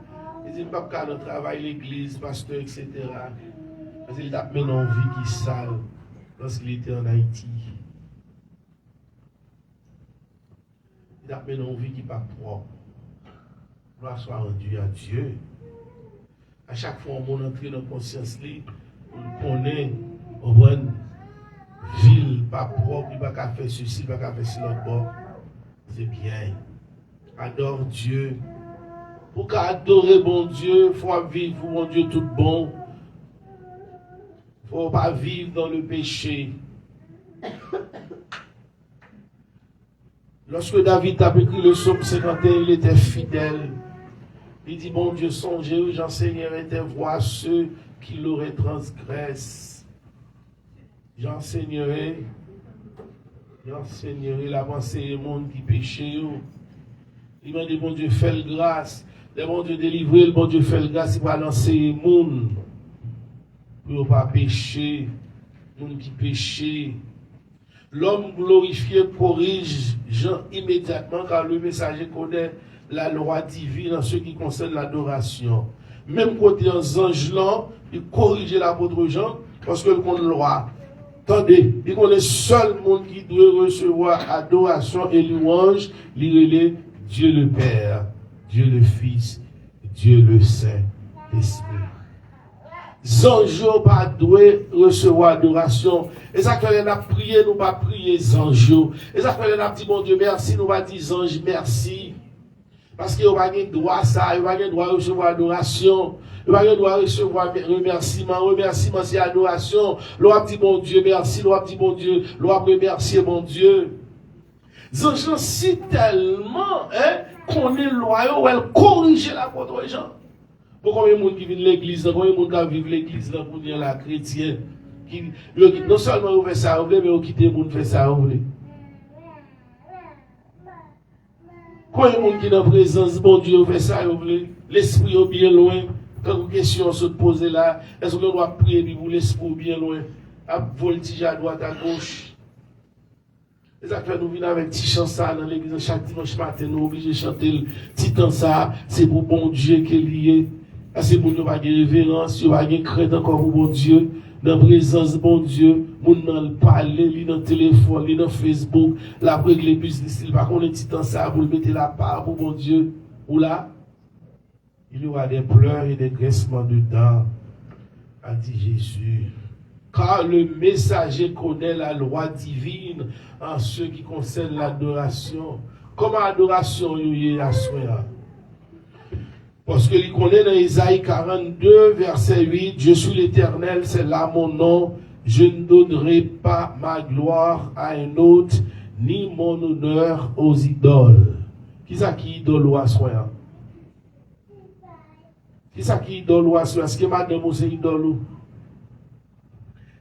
Il dit, pas qu'à notre travail, l'église, pasteur, etc. Parce qu'il a maintenant une vie qui sale lorsqu'il était en Haïti. Il a maintenant une vie qui n'est pas propre. Gloire soit rendue à Dieu. À chaque fois, on entre dans la conscience, on connaît, on voit une ville pas propre, il ne va pas faire ceci, il ne va pas faire cela l'autre bord. C'est bien. Adore Dieu. Pour qu'adorer bon Dieu, il faut vivre pour mon Dieu tout bon. Il ne faut pas vivre dans le péché. Lorsque David a écrit le psaume 51, il était fidèle. Il dit, bon Dieu, songez, j'enseignerai tes voies à ceux qui l'auraient transgressé. J'enseignerai la pensée du monde qui péché. Il m'a dit, bon Dieu, fait le grâce. Le bon Dieu délivrer, le bon Dieu fait le grâce, il va lancer le monde. Pour ne pas pécher. Le monde qui péché. L'homme glorifié corrige Jean immédiatement car le messager connaît la loi divine en ce qui concerne l'adoration. Même côté un ange là, il corrige l'apôtre Jean parce que le compte loi. Attendez, il connaît seul monde qui doit recevoir adoration et louange, il est Dieu le Père, Dieu le Fils, Dieu le Saint-Esprit. Zanjo pas doit recevoir adoration. Et ça que l'on a prié, nous pas prier Zanjo. Et ça que l'on a dit mon Dieu merci, nous pas dire Zange merci. Parce qu'il n'y a pas de droit ça, il n'y a pas de droit recevoir adoration. Il n'y a pas de droit recevoir remerciement. Remerciement c'est adoration. L'on a dit mon Dieu merci, l'on a dit mon Dieu, l'on a remercié mon Dieu. Zanjo si tellement qu'on est loyal, elle corrige la contre les gens. Pour combien de monde qui vient de l'église, combien de monde qui vivent l'église pour dire la chrétienne, non seulement vous faites ça, mais vous quittez le monde fait ça, vous voulez. Combien de monde qui est dans la présence, bon Dieu, vous fait ça, vous voulez. L'esprit est bien loin. Quand vous question se pose là, est-ce qu'on doit prier pour l'esprit bien loin? À voltige à droite, à gauche. Et ça fait nous venir avec petit chant ça dans l'église chaque dimanche matin, nous obligés de chanter le petit temps ça, c'est pour bon Dieu qui est lié. C'est pour nous pas de révérence, nous pas de crainte encore pour bon Dieu, dans la présence de bon Dieu, nous n'en parler, dans le téléphone, dans Facebook, la règle les business, il va qu'on est petit temps ça pour mettre la part pour bon Dieu. Ou là, il y aura des pleurs et des graissements de dents, a dit Jésus. Car le messager connaît la loi divine en ce qui concerne l'adoration. Comment adoration il y a à soi? Parce qu'il connaît dans Isaïe 42, verset 8, je suis l'Éternel, c'est là mon nom, je ne donnerai pas ma gloire à un autre, ni mon honneur aux idoles. Qui ça qui idole ou à soi? Qui ça qui idole ou à soi? Est-ce que madame ou c'est idole ou?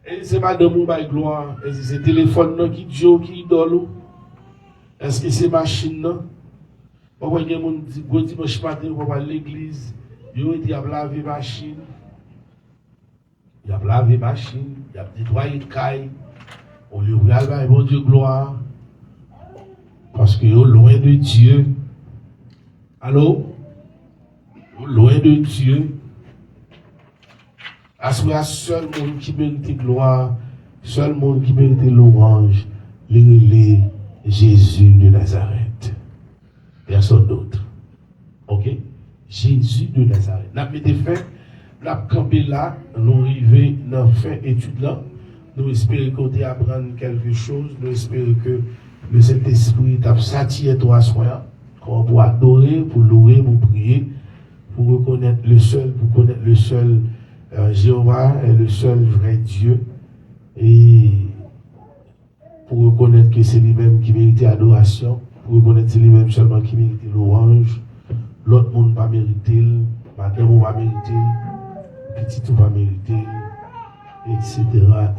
Et c'est madame ou by gloire? Est-ce que c'est téléphone qui Dieu qui idole ou? Est-ce que c'est machine non? Pourquoi il y a des gens qui disent dimanche matin pour aller à l'église, ils ont lavé machine, ils ont lavé machine, ils ont nettoyé le caille, on lui a bon Dieu gloire, parce qu'ils sont loin de Dieu. Allô? Loin de Dieu. À ce moment, seul monde qui mérite gloire, seul monde qui mérite louange, le Jésus de Nazareth. Personne d'autre. Ok? Jésus de Nazareth. Nous avons mis fin, nous avons campé là, nous arrivons dans la fin étude là. Nous espérons qu'on va apprendre quelque chose. Nous espérons que le Saint-Esprit t'a satisfait toi soin, qu'on va adorer, pour louer, pour prier, pour reconnaître le seul, Jéhovah est le seul vrai Dieu. Et pour reconnaître que c'est lui-même qui mérite adoration. Pour reconnaître que c'est lui-même seulement qui mérite l'orange, l'autre monde pas mérité, madame pas mérité, petit tout pas mérité, etc.,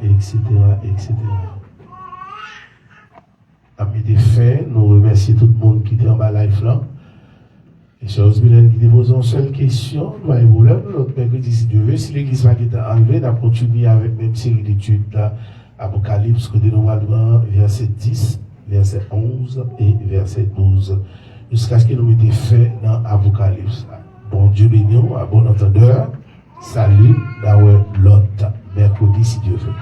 etc., etc. Après des faits, nous remercions tout le monde qui était en bas live là. Et Charles Mylène qui dépose une seule question, nous avons un problème, l'autre mercredi si Dieu veut, si l'église va être enlevée, nous allons continuer avec la même série d'études là, Apocalypse, côté normalement, verset 10. Verset 11 et verset 12, jusqu'à ce que nous mettions fait dans l'Apocalypse. Bon Dieu béni, à bon entendeur, salut, d'avoir l'autre mercredi si Dieu veut.